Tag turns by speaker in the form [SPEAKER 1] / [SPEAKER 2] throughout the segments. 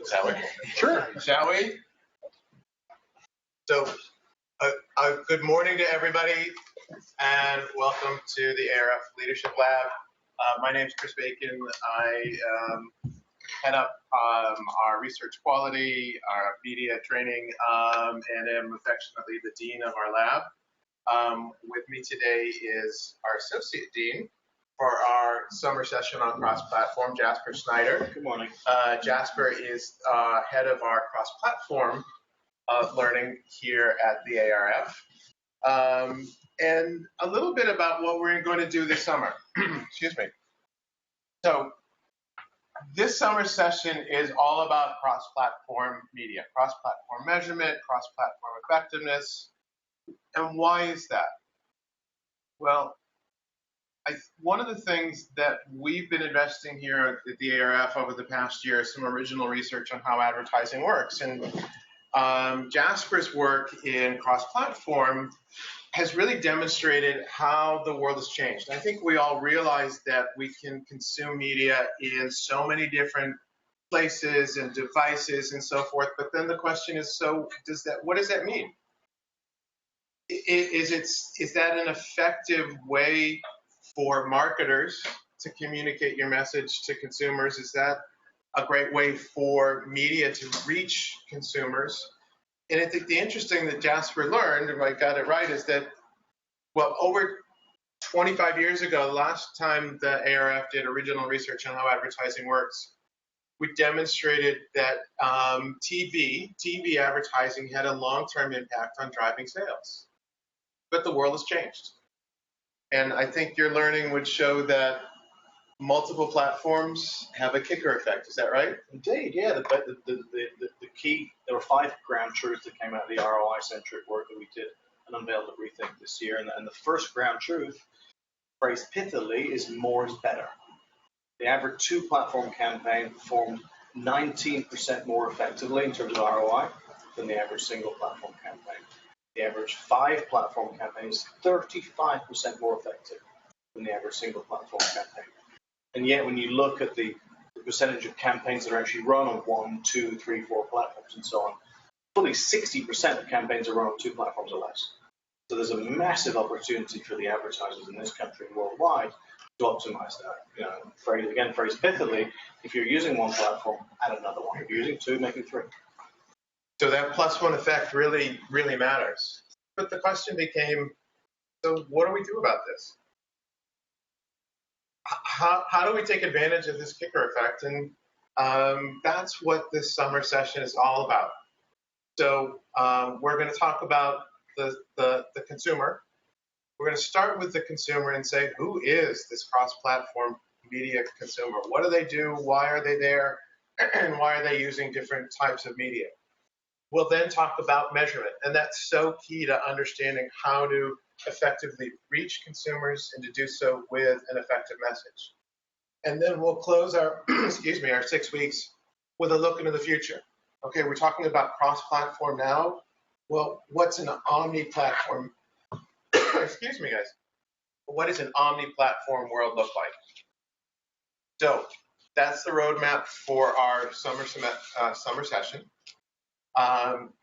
[SPEAKER 1] Shall we? Sure. Shall we? So, good morning to everybody, and welcome to the ARF Leadership Lab. My name is Chris Bacon. I head up our research quality, our media training, and am affectionately the dean of our lab. With me today is our associate dean for our summer session on cross-platform, Jasper Snyder.
[SPEAKER 2] Good morning.
[SPEAKER 1] Jasper is head of our cross-platform learning here at the ARF. And a little bit about what we're going to do this summer. Excuse me. So this summer session is all about cross-platform media, cross-platform measurement, cross-platform effectiveness. And why is that? Well, one of the things that we've been investing here at the ARF over the past year is some original research on how advertising works. And Jasper's work in cross-platform has really demonstrated how the world has changed. I think we all realize that we can consume media in so many different places and devices and so forth, but then the question is, so what does that mean? Is that an effective way for marketers to communicate your message to consumers? Is that a great way for media to reach consumers? And I think the interesting that Jasper learned, if I got it right, is that, well, over 25 years ago, the last time the ARF did original research on how advertising works, we demonstrated that TV advertising had a long-term impact on driving sales. But the world has changed. And I think your learning would show that multiple platforms have a kicker effect. Is that right?
[SPEAKER 2] Indeed, yeah. The key, there were 5 ground truths that came out of the ROI-centric work that we did and unveiled at Rethink this year. And the first ground truth, phrased pithily, is more is better. The average 2-platform campaign performed 19% more effectively in terms of ROI than the average single-platform campaign. The average 5-platform campaign is 35% more effective than the average single-platform campaign. And yet, when you look at the percentage of campaigns that are actually run on 1, 2, 3, 4 platforms and so on, fully 60% of campaigns are run on 2 platforms or less. So there's a massive opportunity for the advertisers in this country and worldwide to optimize that. Phrased pithily, if you're using 1 platform, add another one. If you're using 2, make it 3.
[SPEAKER 1] So that +1 effect really, really matters. But the question became, so what do we do about this? How do we take advantage of this kicker effect? And that's what this summer session is all about. So we're going to talk about the consumer. We're going to start with the consumer and say, who is this cross-platform media consumer? What do they do? Why are they there? And why are they using different types of media? We'll then talk about measurement, and that's so key to understanding how to effectively reach consumers and to do so with an effective message. And then we'll close our, our 6 weeks with a look into the future. Okay, we're talking about cross-platform now. Well, what's an omni-platform? Excuse me, guys. What does an omni-platform world look like? So that's the roadmap for our summer session.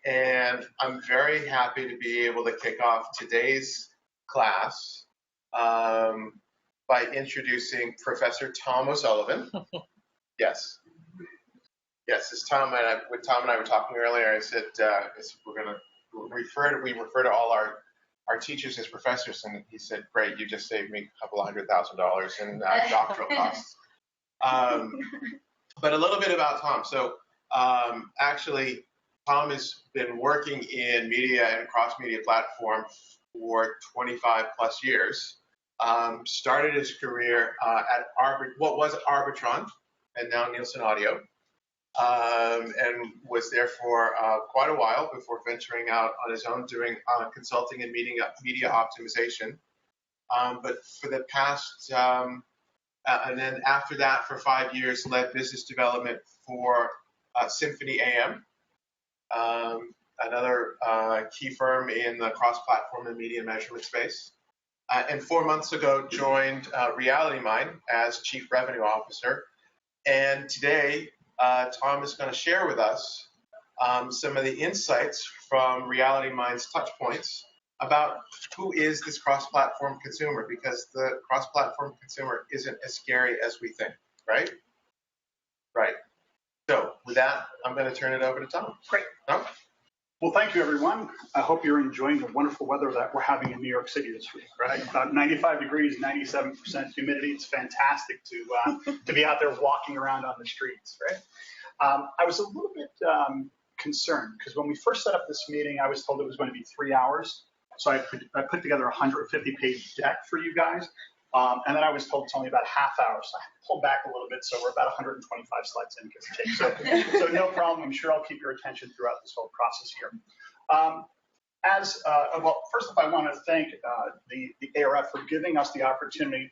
[SPEAKER 1] And I'm very happy to be able to kick off today's class by introducing Professor Tom O'Sullivan. Yes, as Tom and I were talking earlier, I said we refer to all our teachers as professors, and he said, "Great, you just saved me a couple $100,000 in doctoral costs." But a little bit about Tom. So actually, Tom has been working in media and cross-media platform for 25 plus years. Started his career at what was Arbitron and now Nielsen Audio, and was there for quite a while before venturing out on his own doing consulting and media optimization. But for the past, and then after that for 5 years, led business development for Symphony AM. Another key firm in the cross-platform and media measurement space. And 4 months ago, joined Reality Mind as Chief Revenue Officer. And today, Tom is going to share with us some of the insights from Reality Mind's touchpoints about who is this cross-platform consumer, because the cross-platform consumer isn't as scary as we think, right? Right. So with that, I'm going to turn it over to Tom.
[SPEAKER 3] Great.
[SPEAKER 1] Tom?
[SPEAKER 3] Well, thank you, everyone. I hope you're enjoying the wonderful weather that we're having in New York City this week, right? About 95 degrees, 97% humidity. It's fantastic to be out there walking around on the streets, right? I was a little bit concerned because when we first set up this meeting, I was told it was going to be 3 hours. So I put together a 150-page deck for you guys. And then I was told it's only about a half hour, so I pulled back a little bit, so we're about 125 slides in, give or take. So no problem. I'm sure I'll keep your attention throughout this whole process here. Well, first of all, I want to thank the ARF for giving us the opportunity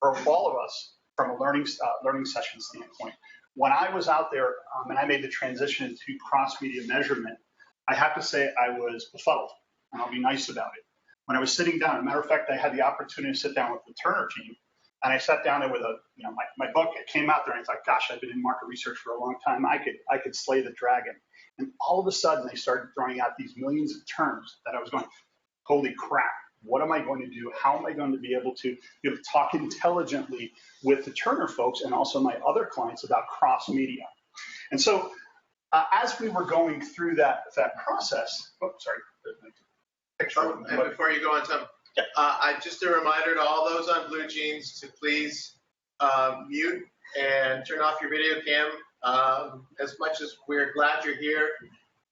[SPEAKER 3] for all of us from a learning session standpoint. When I was out there and I made the transition to cross-media measurement, I have to say I was befuddled, and I'll be nice about it. When I was sitting down, as a matter of fact, I had the opportunity to sit down with the Turner team, and I sat down there with my book. It came out there, and I thought, gosh, I've been in market research for a long time. I could slay the dragon. And all of a sudden, they started throwing out these millions of terms that I was going, holy crap, what am I going to do? How am I going to be able to talk intelligently with the Turner folks and also my other clients about cross-media? And so as we were going through that process,
[SPEAKER 1] And before you go on, Tom, just a reminder to all those on Blue Jeans to please mute and turn off your video cam. As much as we're glad you're here,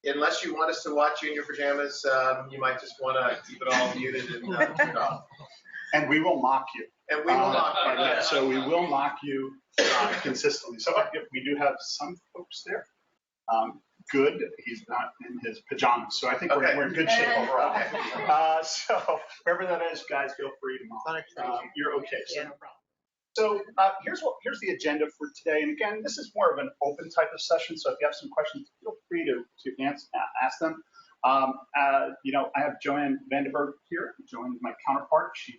[SPEAKER 1] unless you want us to watch you in your pajamas, you might just want to keep it all muted and turn it off.
[SPEAKER 3] And we will mock you.
[SPEAKER 1] And we will mock you.
[SPEAKER 3] So we will mock you consistently. So we do have some folks there. Good. He's not in his pajamas, so I think we're in good shape overall.
[SPEAKER 1] Okay.
[SPEAKER 3] So wherever that is, guys, feel free to mock. You're okay. So,
[SPEAKER 4] Yeah, no problem.
[SPEAKER 3] So here's the agenda for today. And again, this is more of an open type of session. So if you have some questions, feel free to ask them. I have Joanne Vandenberg here. Joanne is my counterpart. She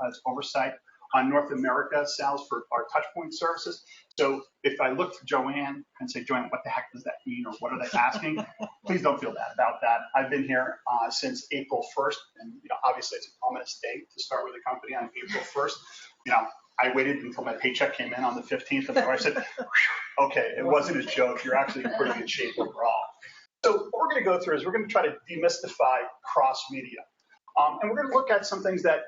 [SPEAKER 3] has oversight on North America sales for our touchpoint services. So if I look to Joanne and say, Joanne, what the heck does that mean, or what are they asking? Please don't feel bad about that. I've been here since April 1st, and obviously it's an ominous day to start with a company on April 1st. I waited until my paycheck came in on the 15th, and my wife said, okay, it wasn't a joke. You're actually in pretty good shape overall. So what we're going to go through is we're going to try to demystify cross-media. And we're going to look at some things that,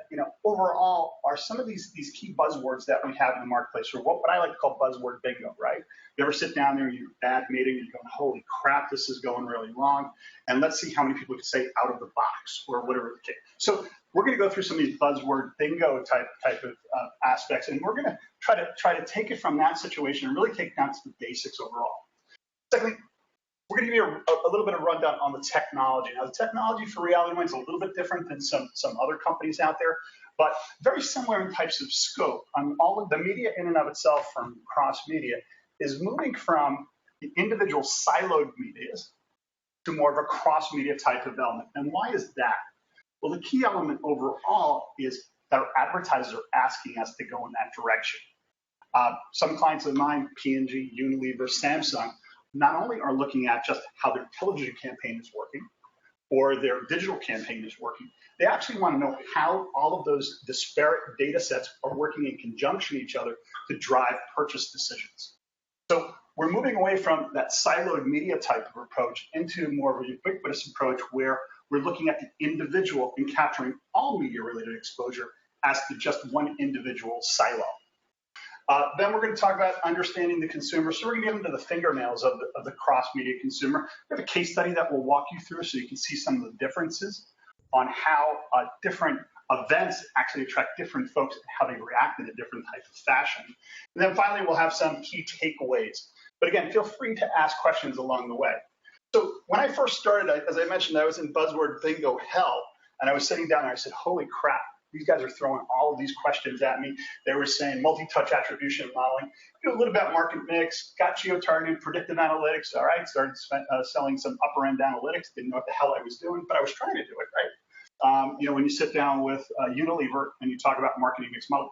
[SPEAKER 3] overall are some of these key buzzwords that we have in the marketplace, or what I like to call buzzword bingo, right? You ever sit down there in your bad meeting and you're going, holy crap, this is going really wrong. And let's see how many people can say out of the box or whatever the case. So we're going to go through some of these buzzword bingo type of aspects, and we're going to try to take it from that situation and really take it down to the basics overall. Secondly, we're going to give you a little bit of rundown on the technology. Now, the technology for Reality Mind is a little bit different than some other companies out there, but very similar in types of scope. All of the media in and of itself from cross-media is moving from the individual siloed medias to more of a cross-media type of element. And why is that? Well, the key element overall is that our advertisers are asking us to go in that direction. Some clients of mine, P&G, Unilever, Samsung, not only are looking at just how their television campaign is working or their digital campaign is working, they actually want to know how all of those disparate data sets are working in conjunction with each other to drive purchase decisions. So we're moving away from that siloed media type of approach into more of a ubiquitous approach where we're looking at the individual and capturing all media-related exposure as to just one individual silo. Then we're going to talk about understanding the consumer. So we're going to get into the fingernails of the cross-media consumer. We have a case study that we'll walk you through so you can see some of the differences on how different events actually attract different folks and how they react in a different type of fashion. And then finally, we'll have some key takeaways. But again, feel free to ask questions along the way. So when I first started, as I mentioned, I was in buzzword bingo hell, and I was sitting down there, I said, holy crap. These guys are throwing all of these questions at me. They were saying multi-touch attribution modeling, a little bit about market mix, got geo-targeted, predictive analytics. All right, started selling some upper-end analytics. Didn't know what the hell I was doing, but I was trying to do it, right? When you sit down with Unilever and you talk about marketing mix modeling,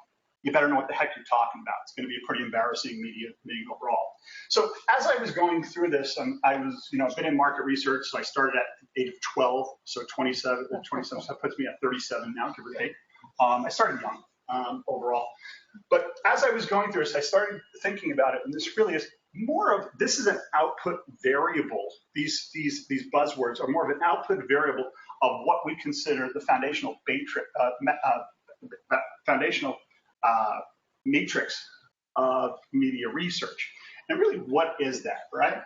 [SPEAKER 3] you better know what the heck you're talking about. It's going to be a pretty embarrassing media meeting overall. So as I was going through this, I was, been in market research. So I started at the age of 12, so 27, so that puts me at 37 now, give or take. I started young overall. But as I was going through this, I started thinking about it, and this really is more of, this is an output variable. These buzzwords are more of an output variable of what we consider the foundational matrix of media research. And really, what is that, right?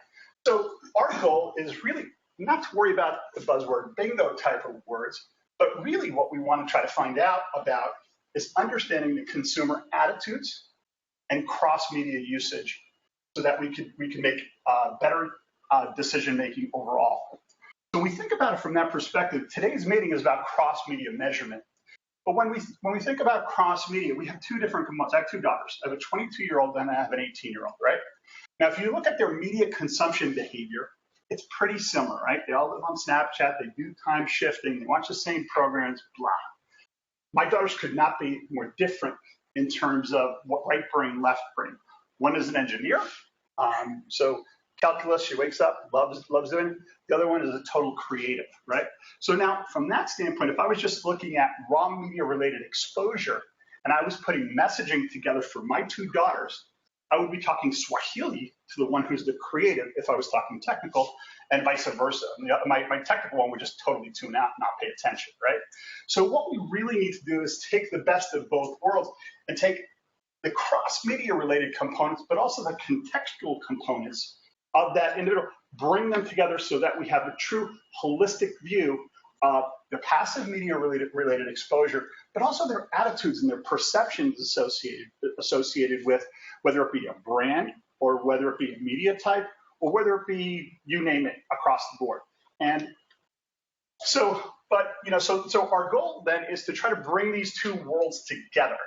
[SPEAKER 3] So our goal is really not to worry about the buzzword bingo type of words, but really what we want to try to find out about is understanding the consumer attitudes and cross-media usage so that we can make better decision-making overall. So when we think about it from that perspective, today's meeting is about cross-media measurement. But when we think about cross-media, we have two different components. I have two daughters. I have a 22-year-old and I have an 18-year-old, right? Now, if you look at their media consumption behavior, it's pretty similar, right? They all live on Snapchat, they do time shifting, they watch the same programs, blah. My daughters could not be more different in terms of what right brain, left brain. One is an engineer, so calculus, she wakes up, loves doing it. The other one is a total creative, right? So now, from that standpoint, if I was just looking at raw media-related exposure, and I was putting messaging together for my two daughters, I would be talking Swahili to the one who's the creative if I was talking technical, and vice versa. My technical one would just totally tune out and not pay attention, right? So what we really need to do is take the best of both worlds and take the cross-media related components, but also the contextual components of that individual, bring them together so that we have a true holistic view of the passive media related exposure, but also their attitudes and their perceptions associated with whether it be a brand or whether it be a media type or whether it be, you name it, across the board. And so our goal then is to try to bring these two worlds together.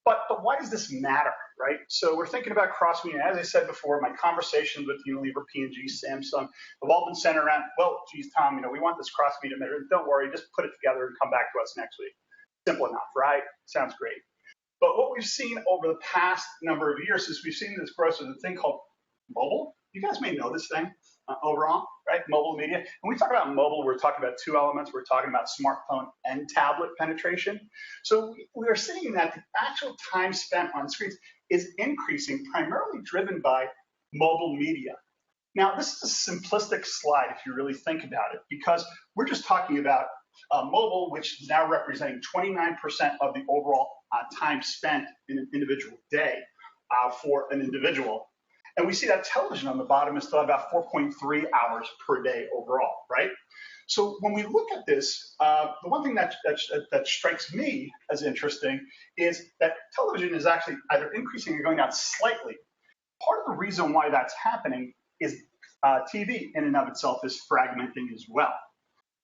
[SPEAKER 3] But why does this matter, right? So we're thinking about cross-media. As I said before, my conversations with Unilever, P&G, Samsung have all been centered around, well, geez, Tom, we want this cross-media measure. Don't worry, just put it together and come back to us next week. Simple enough, right? Sounds great. But what we've seen over the past number of years is we've seen this growth of a thing called mobile. You guys may know this thing overall, right? Mobile media. When we talk about mobile, we're talking about two elements. We're talking about smartphone and tablet penetration. So we are seeing that the actual time spent on screens is increasing, primarily driven by mobile media. Now, this is a simplistic slide if you really think about it, because we're just talking about mobile, which is now representing 29% of the overall time spent in an individual day for an individual. And we see that television on the bottom is still about 4.3 hours per day overall, right? So when we look at this, the one thing that strikes me as interesting is that television is actually either increasing or going down slightly. Part of the reason why that's happening is TV in and of itself is fragmenting as well.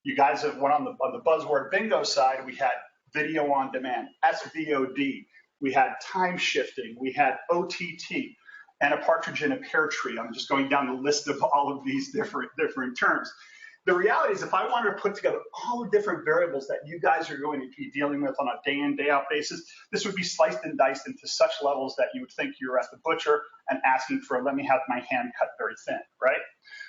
[SPEAKER 3] You guys have went on the buzzword bingo side, we had video on demand, SVOD, we had time shifting, we had OTT, and a partridge in a pear tree. I'm just going down the list of all of these different terms. The reality is if I wanted to put together all the different variables that you guys are going to be dealing with on a day in, day out basis, this would be sliced and diced into such levels that you would think you're at the butcher and asking for, let me have my hand cut very thin, right?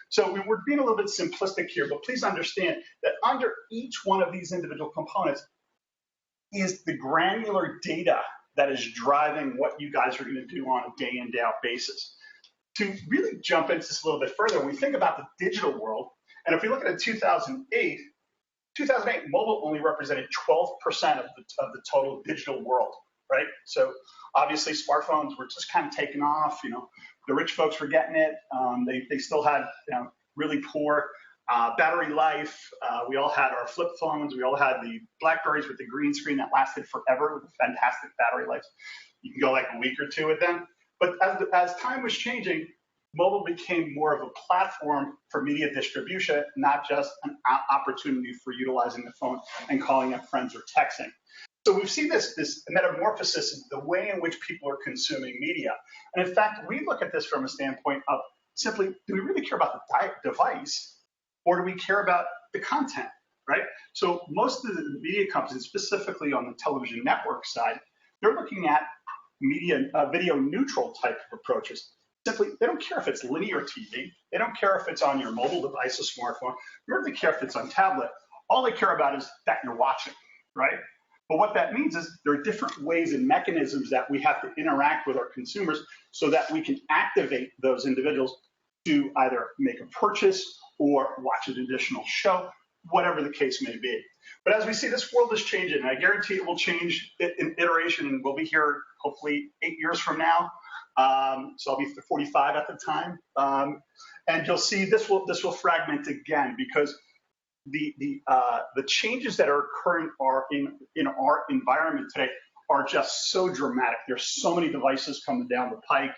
[SPEAKER 3] So we're being a little bit simplistic here, but please understand that under each one of these individual components is the granular data that is driving what you guys are going to do on a day in, day out basis. To really jump into this a little bit further, when we think about the digital world, and if we look at it 2008, mobile only represented 12% of the total digital world, right? So obviously smartphones were just kind of taking off, the rich folks were getting it. They still had really poor battery life. We all had our flip phones. We all had the Blackberries with the green screen that lasted forever with a fantastic battery life. You can go like a week or two with them. But as time was changing, mobile became more of a platform for media distribution, not just an opportunity for utilizing the phone and calling up friends or texting. So we've seen this metamorphosis in the way in which people are consuming media. And in fact, we look at this from a standpoint of simply, do we really care about the device or do we care about the content, right? So most of the media companies, specifically on the television network side, they're looking at video neutral type of approaches. Simply, they don't care if it's linear TV. They don't care if it's on your mobile device, a smartphone. They don't really care if it's on tablet. All they care about is that you're watching, right? But what that means is there are different ways and mechanisms that we have to interact with our consumers so that we can activate those individuals to either make a purchase or watch an additional show, whatever the case may be. But as we see, this world is changing, and I guarantee it will change in iteration, and we'll be here hopefully 8 years from now. So I'll be 45 at the time, and you'll see this will fragment again because the changes that are occurring in our environment today are just so dramatic. There's so many devices coming down the pike.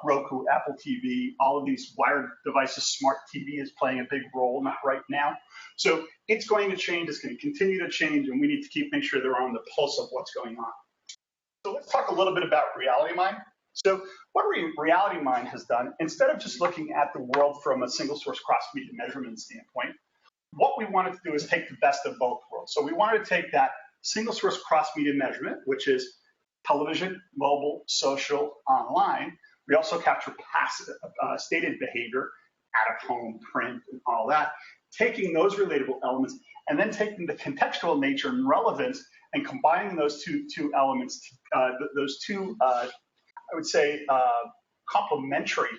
[SPEAKER 3] Roku, Apple TV, all of these wired devices, smart TV is playing a big role in that right now. So it's going to change, it's going to continue to change, and we need to make sure they're on the pulse of what's going on. So let's talk a little bit about Reality Mind. So what Reality Mind has done, instead of just looking at the world from a single source cross-media measurement standpoint, what we wanted to do is take the best of both worlds. So we wanted to take that single source cross-media measurement, which is television, mobile, social, online. We also capture passive, stated behavior, out of home, print, and all that, taking those relatable elements and then taking the contextual nature and relevance and combining those two elements, those two, I would say, complementary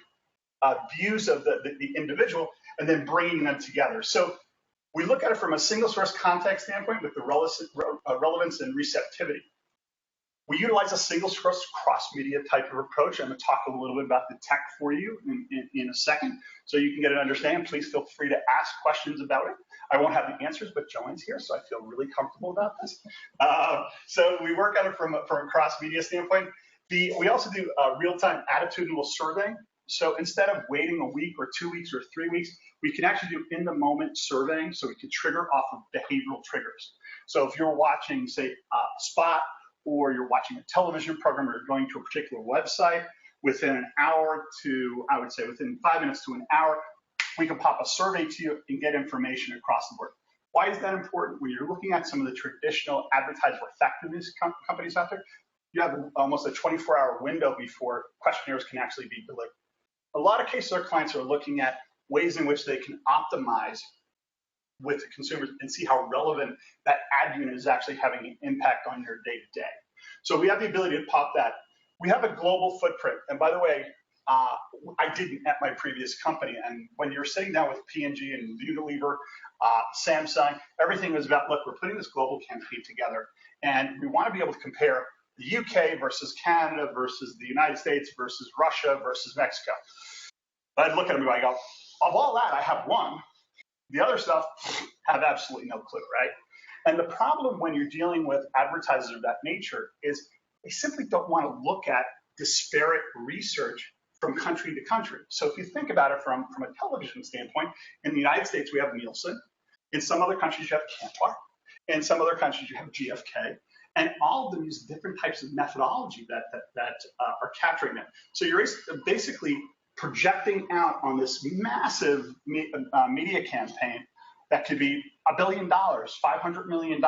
[SPEAKER 3] views of the individual, and then bringing them together. So we look at it from a single source context standpoint with the relevance and receptivity. We utilize a single source cross-media type of approach. I'm going to talk a little bit about the tech for you in a second so you can get an understanding. Please feel free to ask questions about it. I won't have the answers, but Joanne's here, so I feel really comfortable about this. So we work on it from a cross-media standpoint. We also do real-time attitudinal surveying. So instead of waiting a week or 2 weeks or 3 weeks, we can actually do in-the-moment surveying so we can trigger off of behavioral triggers. So if you're watching, say, Spot, or you're watching a television program or you're going to a particular website, within an hour to, I would say, within 5 minutes to an hour, we can pop a survey to you and get information across the board. Why is that important? When you're looking at some of the traditional advertiser effectiveness companies out there, you have almost a 24-hour window before questionnaires can actually be delivered. A lot of cases, our clients are looking at ways in which they can optimize with the consumers and see how relevant that ad unit is actually having an impact on your day-to-day. So we have the ability to pop that. We have a global footprint. And by the way, I didn't at my previous company. And when you're sitting down with P&G and Unilever, Samsung, everything was about, look, we're putting this global campaign together. And we want to be able to compare the UK versus Canada versus the United States versus Russia versus Mexico. I'd look at them and I go, of all that, I have one. The other stuff, have absolutely no clue, right? And the problem when you're dealing with advertisers of that nature is they simply don't want to look at disparate research from country to country. So if you think about it from a television standpoint, in the United States, we have Nielsen. In some other countries, you have Kantar. In some other countries, you have GfK. And all of them use different types of methodology that are capturing it. So you're basically projecting out on this massive media campaign that could be $1 billion, $500 million,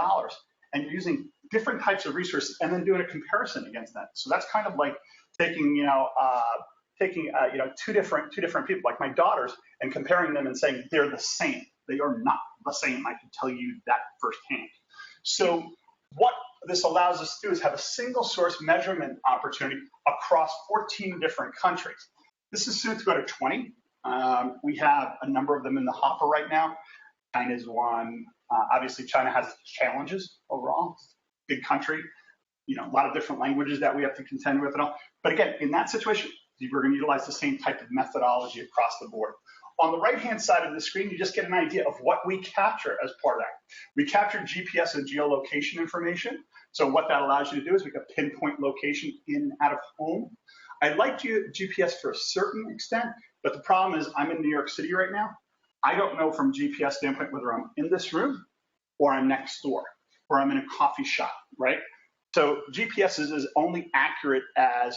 [SPEAKER 3] and you're using different types of resources and then doing a comparison against that. So that's kind of like taking two different people, like my daughters, and comparing them and saying they're the same. They are not the same. I can tell you that firsthand. So what this allows us to do is have a single source measurement opportunity across 14 different countries. This is soon to go to 20. We have a number of them in the hopper right now. China's one. Obviously, China has challenges overall. Big country, a lot of different languages that we have to contend with and all. But again, in that situation, we're going to utilize the same type of methodology across the board. On the right-hand side of the screen, you just get an idea of what we capture as part of that. We capture GPS and geolocation information. So what that allows you to do is we can pinpoint location in and out of home. I like GPS for a certain extent, but the problem is I'm in New York City right now. I don't know from GPS standpoint whether I'm in this room or I'm next door or I'm in a coffee shop, right? So GPS is only accurate as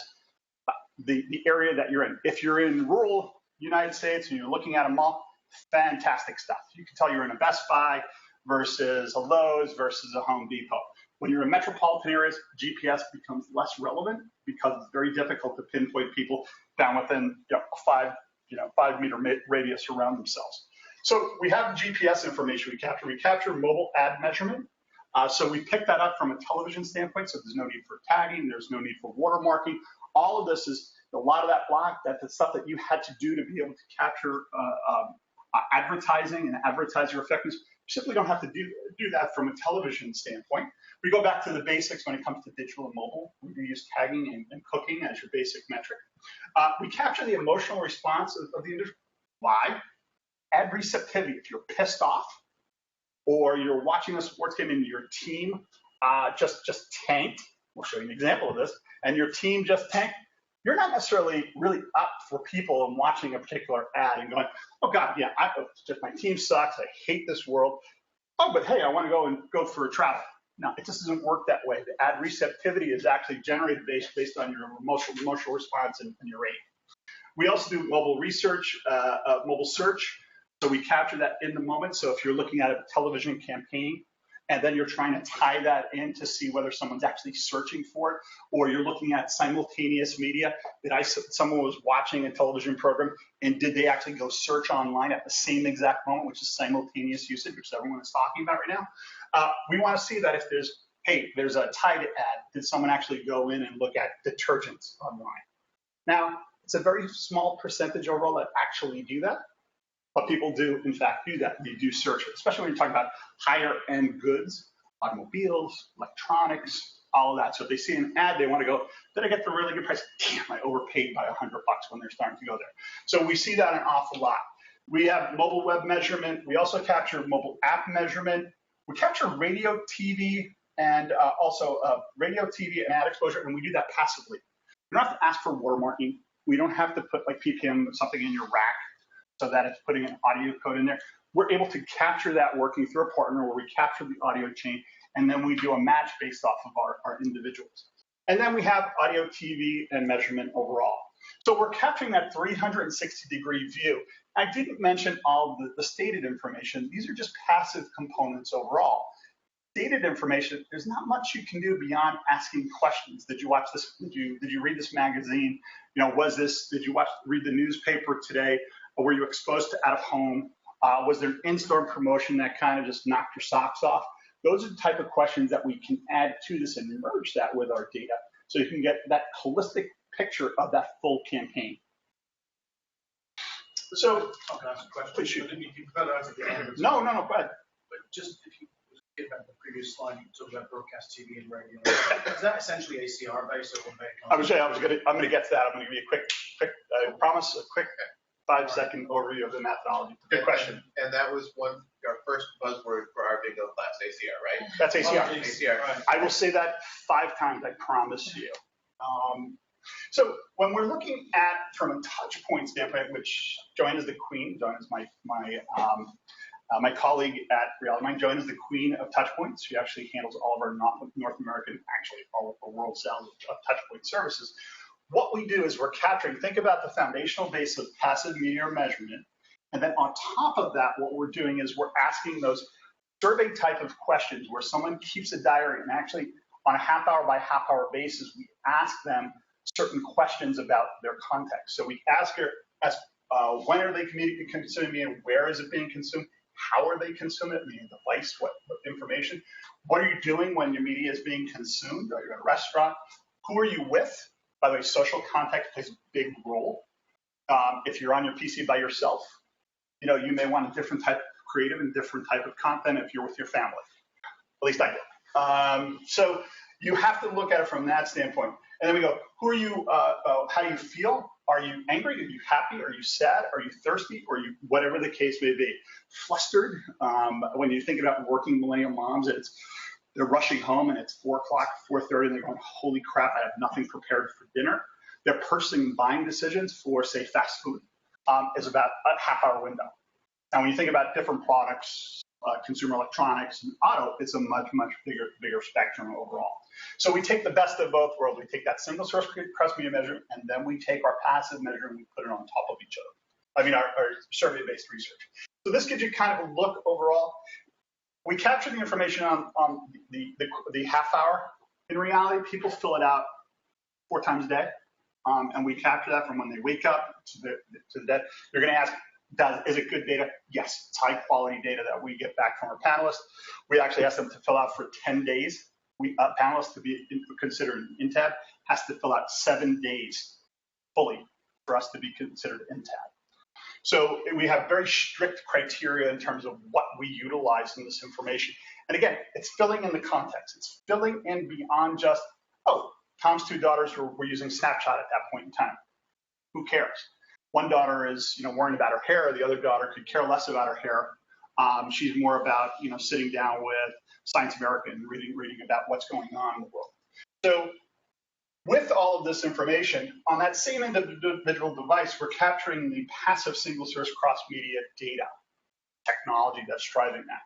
[SPEAKER 3] the area that you're in. If you're in rural United States and you're looking at a mall, fantastic stuff. You can tell you're in a Best Buy versus a Lowe's versus a Home Depot. When you're in metropolitan areas, GPS becomes less relevant because it's very difficult to pinpoint people down within a 5 meter radius around themselves. So we have GPS information we capture. We capture mobile ad measurement. So we pick that up from a television standpoint. So there's no need for tagging. There's no need for watermarking. All of this is a lot of that block. That's the stuff that you had to do to be able to capture advertising and advertiser effectiveness. You simply don't have to do that from a television standpoint. We go back to the basics when it comes to digital and mobile. We use tagging and cooking as your basic metric. We capture the emotional response of the industry. Why? Ad receptivity. If you're pissed off or you're watching a sports game and your team just tanked, we'll show you an example of this, and your team just tanked, you're not necessarily really up for people and watching a particular ad and going, oh God, yeah, just my team sucks. I hate this world. Oh, but hey, I want to go for a travel. No, it just doesn't work that way. The ad receptivity is actually generated based on your emotional response and your rating. We also do mobile research, mobile search. So we capture that in the moment. So if you're looking at a television campaign and then you're trying to tie that in to see whether someone's actually searching for it, or you're looking at simultaneous media, someone was watching a television program and did they actually go search online at the same exact moment, which is simultaneous usage, which everyone is talking about right now. We want to see that if there's a Tide ad, did someone actually go in and look at detergents online? Now, it's a very small percentage overall that actually do that. But people do, in fact, do that. They do search it, especially when you're talking about higher end goods, automobiles, electronics, all of that. So if they see an ad, they want to go, did I get the really good price? Damn, I overpaid by $100 when they're starting to go there. So we see that an awful lot. We have mobile web measurement. We also capture mobile app measurement. We capture radio, TV, and also radio, TV, and ad exposure, and we do that passively. We don't have to ask for watermarking. We don't have to put like PPM or something in your rack so that it's putting an audio code in there. We're able to capture that working through a partner where we capture the audio chain, and then we do a match based off of our individuals. And then we have audio, TV, and measurement overall. So we're capturing that 360-degree view. I didn't mention all of the stated information. These are just passive components overall. Stated information, there's not much you can do beyond asking questions. Did you watch this? Did you read this magazine? Did you read the newspaper today? Or were you exposed to out of home? Was there an in-store promotion that kind of just knocked your socks off? Those are the type of questions that we can add to this and merge that with our data so you can get that holistic picture of that full campaign. So,
[SPEAKER 4] I'll ask a question.
[SPEAKER 3] Please shoot.
[SPEAKER 4] You cut out at the end.
[SPEAKER 3] No, go ahead.
[SPEAKER 4] But just if you get back to the previous slide, you talked about broadcast TV and radio. Is that essentially ACR based or
[SPEAKER 3] I'm going to get to that. I'm going to give you a quick I promise, a quick 5-second overview of the methodology. Good question.
[SPEAKER 1] And that was our first buzzword for our bingo class, ACR, right?
[SPEAKER 3] That's ACR.
[SPEAKER 1] ACR.
[SPEAKER 4] Right.
[SPEAKER 3] I will say that 5 times, I promise you. So when we're looking at, from a touch point standpoint, which Joanne is the queen, Joanne is my colleague at Reality Mind. Joanne is the queen of touch points. She actually handles all of our North American, actually all of our world sales of touch point services. What we do is we're capturing, think about the foundational base of passive media measurement. And then on top of that, what we're doing is we're asking those survey type of questions where someone keeps a diary and actually on a half hour by half hour basis, we ask them certain questions about their context. So we ask when are they consuming media? Where is it being consumed? How are they consuming it? Meaning device, what information? What are you doing when your media is being consumed? Are you at a restaurant? Who are you with? By the way, social context plays a big role. If you're on your PC by yourself, you may want a different type of creative and different type of content if you're with your family. At least I do. So you have to look at it from that standpoint. And then we go, who are you? How do you feel? Are you angry? Are you happy? Are you sad? Are you thirsty? Or you, whatever the case may be. Flustered. When you think about working millennial moms, they're rushing home and it's 4 o'clock, 4:30, and they're going, holy crap, I have nothing prepared for dinner. Their purchasing buying decisions for, say, fast food is about a half-hour window. Now, when you think about different products, consumer electronics and auto, it's a much, much bigger spectrum overall. So we take the best of both worlds. We take that single source cross-media measurement, and then we take our passive measurement and we put it on top of each other. I mean, our survey-based research. So this gives you kind of a look overall. we capture the information on the half hour. In reality, people fill it out 4 times a day, and we capture that from when they wake up to the day. You're going to ask, is it good data? Yes, it's high quality data that we get back from our panelists. We actually ask them to fill out for 10 days. Panelists to be considered an INTAB has to fill out 7 days fully for us to be considered INTAB. So we have very strict criteria in terms of what we utilize in this information. And again, it's filling in the context. It's filling in beyond just, oh, Tom's 2 daughters were using Snapchat at that point in time. Who cares? One daughter is, worrying about her hair. The other daughter could care less about her hair. She's more about, sitting down with Science America and reading about what's going on in the world. So with all of this information, on that same individual device, we're capturing the passive single source cross-media data technology that's driving that.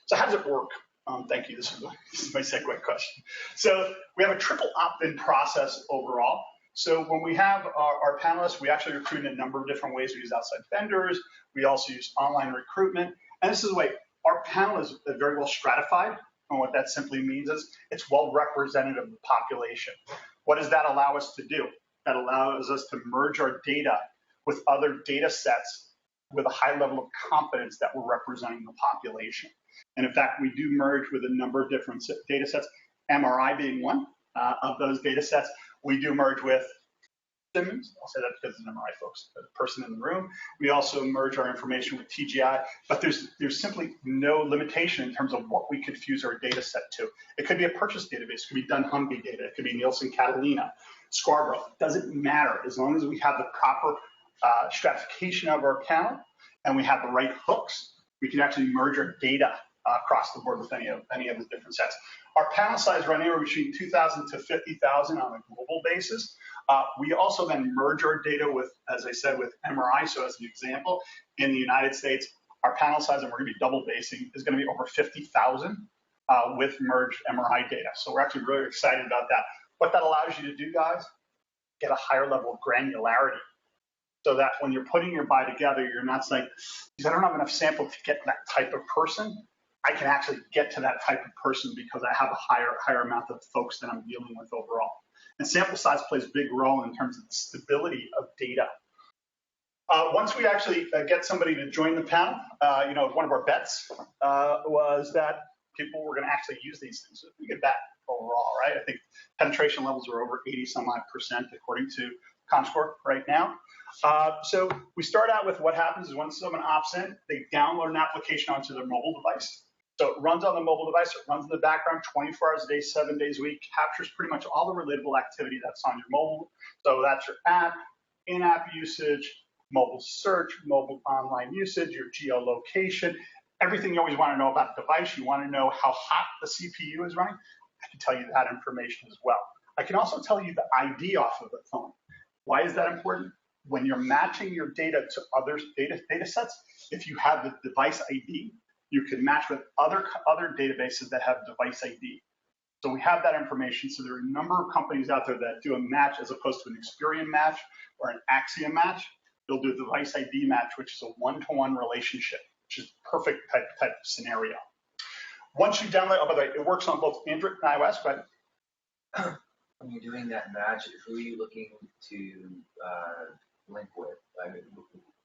[SPEAKER 3] So how does it work? Thank you. This is my segue question. So we have a triple opt-in process overall. So when we have our panelists, we actually recruit in a number of different ways. We use outside vendors. We also use online recruitment. And this is the way our panel is very well stratified. And what that simply means is it's well representative of the population. What does that allow us to do? That allows us to merge our data with other data sets with a high level of confidence that we're representing the population. And in fact, we do merge with a number of different data sets, MRI being one of those data sets. We do merge with Simmons. I'll say that because it's an MRI folks, the person in the room. We also merge our information with TGI, but there's simply no limitation in terms of what we could fuse our data set to. It could be a purchase database, it could be Dunnhumby data, it could be Nielsen Catalina, Scarborough. It doesn't matter as long as we have the proper stratification of our panel and we have the right hooks. We can actually merge our data across the board with any of the different sets. Our panel size run anywhere between 2,000 to 50,000 on a global basis. We also then merge our data with, as I said, with MRI. So as an example, in the United States, our panel size, and we're going to be double basing, is going to be over 50,000 with merged MRI data. So we're actually really excited about that. What that allows you to do, guys, get a higher level of granularity. So that when you're putting your buy together, you're not saying, I don't have enough sample to get that type of person. I can actually get to that type of person because I have a higher amount of folks that I'm dealing with overall. And sample size plays a big role in terms of the stability of data. Once we actually get somebody to join the panel, one of our bets was that people were going to actually use these things. So we get that overall, right? I think penetration levels are over 80-some-odd% according to ComScore right now. So we start out with what happens is when someone opts in, they download an application onto their mobile device. So it runs on the mobile device, it runs in the background 24 hours a day, 7 days a week, captures pretty much all the relatable activity that's on your mobile. So that's your app, in-app usage, mobile search, mobile online usage, your geolocation, everything you always want to know about the device. You want to know how hot the CPU is running. I can tell you that information as well. I can also tell you the ID off of the phone. Why is that important? When you're matching your data to other data sets, if you have the device ID, you can match with other databases that have device ID. So we have that information. So there are a number of companies out there that do a match as opposed to an Experian match or an Axiom match. They'll do a device ID match, which is a one-to-one relationship, which is perfect type of scenario. Once you download, by the way, it works on both Android and iOS, but
[SPEAKER 5] when you're doing that match, who are you looking to link with? I mean,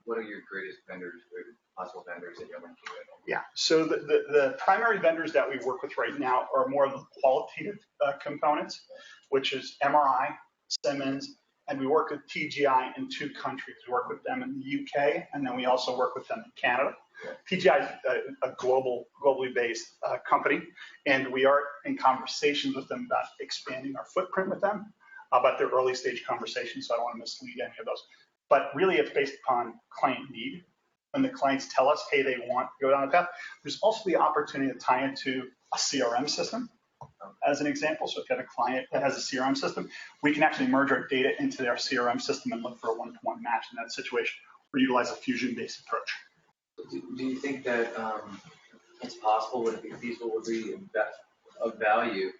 [SPEAKER 5] what are your greatest vendors or possible vendors that you're linking with?
[SPEAKER 3] Yeah, so the primary vendors that we work with right now are more of the qualitative components, which is MRI, Simmons, and we work with TGI in 2 countries. We work with them in the UK, and then we also work with them in Canada. TGI is a globally based company, and we are in conversations with them about expanding our footprint with them, but they're early stage conversations, so I don't want to mislead any of those. But really, it's based upon client need. When the clients tell us, hey, they want to go down a path, there's also the opportunity to tie into a CRM system, as an example. So if you have a client that has a CRM system, we can actually merge our data into their CRM system and look for a one-to-one match in that situation, or utilize a fusion-based approach.
[SPEAKER 5] Do you think that it's possible, would it be feasible, would be of value?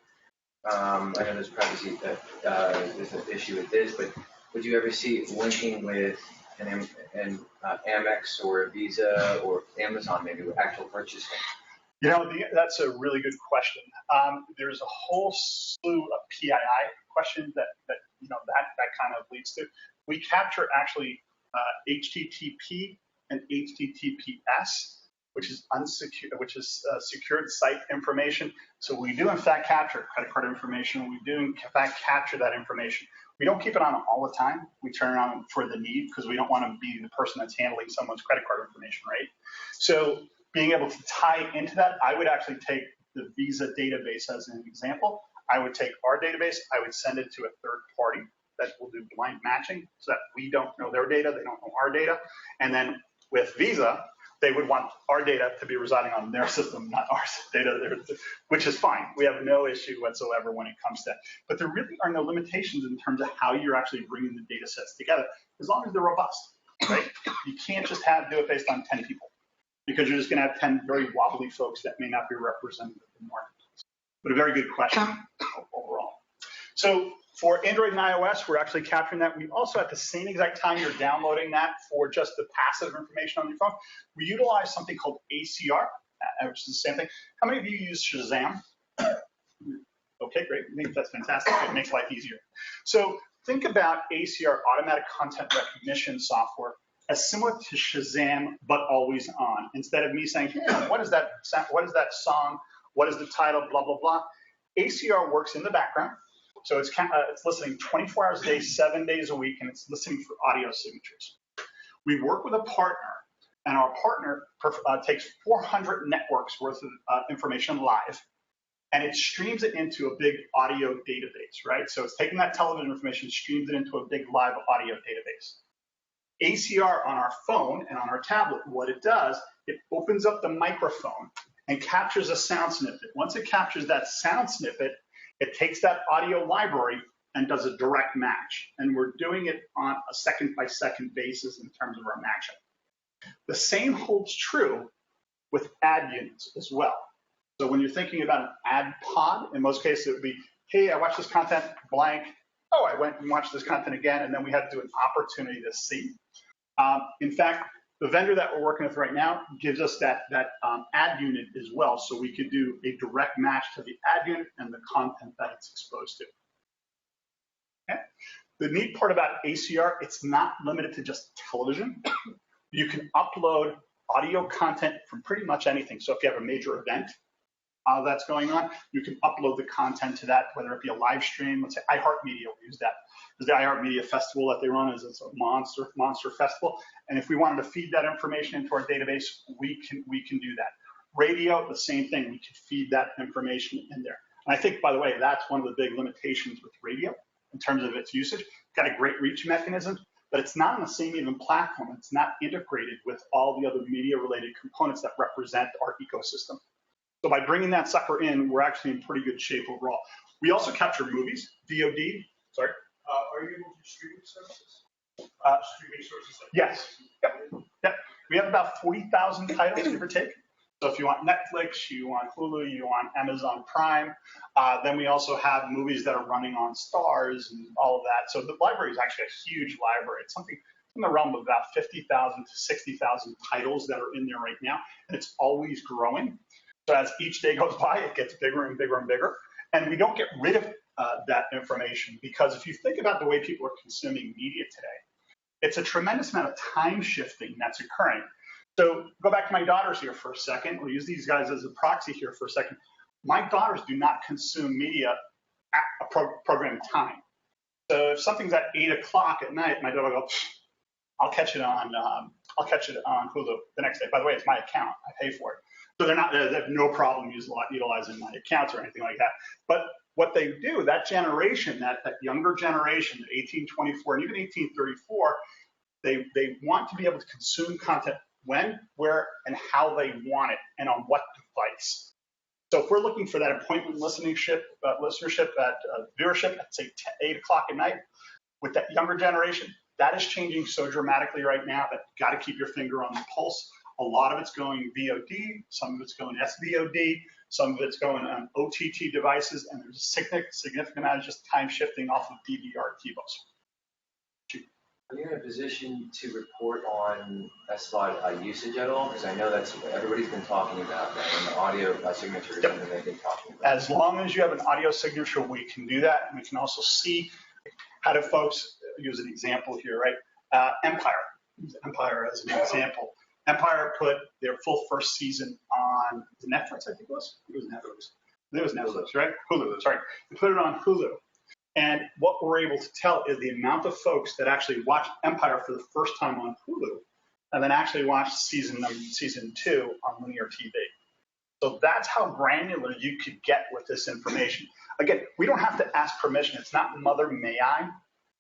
[SPEAKER 5] I know there's privacy that there's an issue with this, but would you ever see linking with Amex or Visa or Amazon maybe with actual purchasing?
[SPEAKER 3] You know, that's a really good question. There's a whole slew of PII questions that kind of leads to. We capture actually HTTP and HTTPS, which is secured site information. So we do in fact capture credit card information. We do in fact capture that information. We don't keep it on all the time. We turn it on for the need because we don't want to be the person that's handling someone's credit card information, right? So being able to tie into that, I would actually take the Visa database as an example. I would take our database, I would send it to a third party that will do blind matching so that we don't know their data, they don't know our data. And then with Visa, they would want our data to be residing on their system, not our data, which is fine. We have no issue whatsoever when it comes to that. But there really are no limitations in terms of how you're actually bringing the data sets together, as long as they're robust, right? You can't just do it based on 10 people, because you're just going to have 10 very wobbly folks that may not be representative in the marketplace. But a very good question overall. So for Android and iOS, we're actually capturing that. We also, at the same exact time you're downloading that for just the passive information on your phone, we utilize something called ACR, which is the same thing. How many of you use Shazam? Okay, great. I think that's fantastic. It makes life easier. So think about ACR, automatic content recognition software, as similar to Shazam, but always on. Instead of me saying, hey, what is that song? What is the title? Blah, blah, blah. ACR works in the background. So it's listening 24 hours a day, 7 days a week, and it's listening for audio signatures. We work with a partner, and our partner takes 400 networks worth of information live, and it streams it into a big audio database, right? So it's taking that television information, streams it into a big live audio database. ACR on our phone and on our tablet, what it does, it opens up the microphone and captures a sound snippet. Once it captures that sound snippet, it takes that audio library and does a direct match. And we're doing it on a second-by-second basis in terms of our matching. The same holds true with ad units as well. So when you're thinking about an ad pod, in most cases it would be, hey, I watched this content, blank. Oh, I went and watched this content again, and then we had to do an opportunity to see. In fact, the vendor that we're working with right now gives us that ad unit as well, so we could do a direct match to the ad unit and the content that it's exposed to. Okay? The neat part about ACR, it's not limited to just television. You can upload audio content from pretty much anything. So if you have a major event that's going on, you can upload the content to that, whether it be a live stream. Let's say iHeartMedia will use that. There's the iHeartMedia Festival that they run. It's a monster festival. And if we wanted to feed that information into our database, we can do that. Radio, the same thing. We could feed that information in there. And I think, by the way, that's one of the big limitations with radio in terms of its usage. It's got a great reach mechanism, but it's not on the same even platform. It's not integrated with all the other media-related components that represent our ecosystem. So by bringing that sucker in, we're actually in pretty good shape overall. We also capture movies, VOD. Sorry.
[SPEAKER 4] Are you able to do streaming services? Streaming sources?
[SPEAKER 3] Yes. Yep. We have about 40,000 titles, give or take. So if you want Netflix, you want Hulu, you want Amazon Prime, then we also have movies that are running on Stars and all of that. So the library is actually a huge library. It's something in the realm of about 50,000 to 60,000 titles that are in there right now, and it's always growing. So as each day goes by, it gets bigger and bigger and bigger. And we don't get rid of that information, because if you think about the way people are consuming media today, it's a tremendous amount of time shifting that's occurring. So go back to my daughters here for a second. We'll use these guys as a proxy here for a second. My daughters do not consume media at a program time. So if something's at 8 o'clock at night, my daughter goes, I'll catch it on Hulu the next day. By the way, it's my account. I pay for it. So they have no problem utilizing my accounts or anything like that. But what they do, that generation, that younger generation, 1824 and even 1834, they want to be able to consume content when, where, and how they want it, and on what device. So if we're looking for that appointment listenership at viewership at say 8 o'clock at night, with that younger generation, that is changing so dramatically right now that you've got to keep your finger on the pulse. A lot of it's going VOD, some of it's going SVOD, some of it's going on OTT devices, and there's a significant amount of just time shifting off of DVR TiVos.
[SPEAKER 5] Are you in a position to report on SVOD usage at all? Because I know that's what everybody's been talking about, that, and the audio signature is something they've been talking about.
[SPEAKER 3] As long as you have an audio signature, we can do that. And we can also see how do folks use an example here, right? Empire. Use Empire as an example. Empire put their full first season on Netflix, I think it was. It was Netflix. It was Netflix, right? Hulu, sorry. They put it on Hulu. And what we're able to tell is the amount of folks that actually watched Empire for the first time on Hulu and then actually watched season 2 on linear TV. So that's how granular you could get with this information. Again, we don't have to ask permission. It's not mother, may I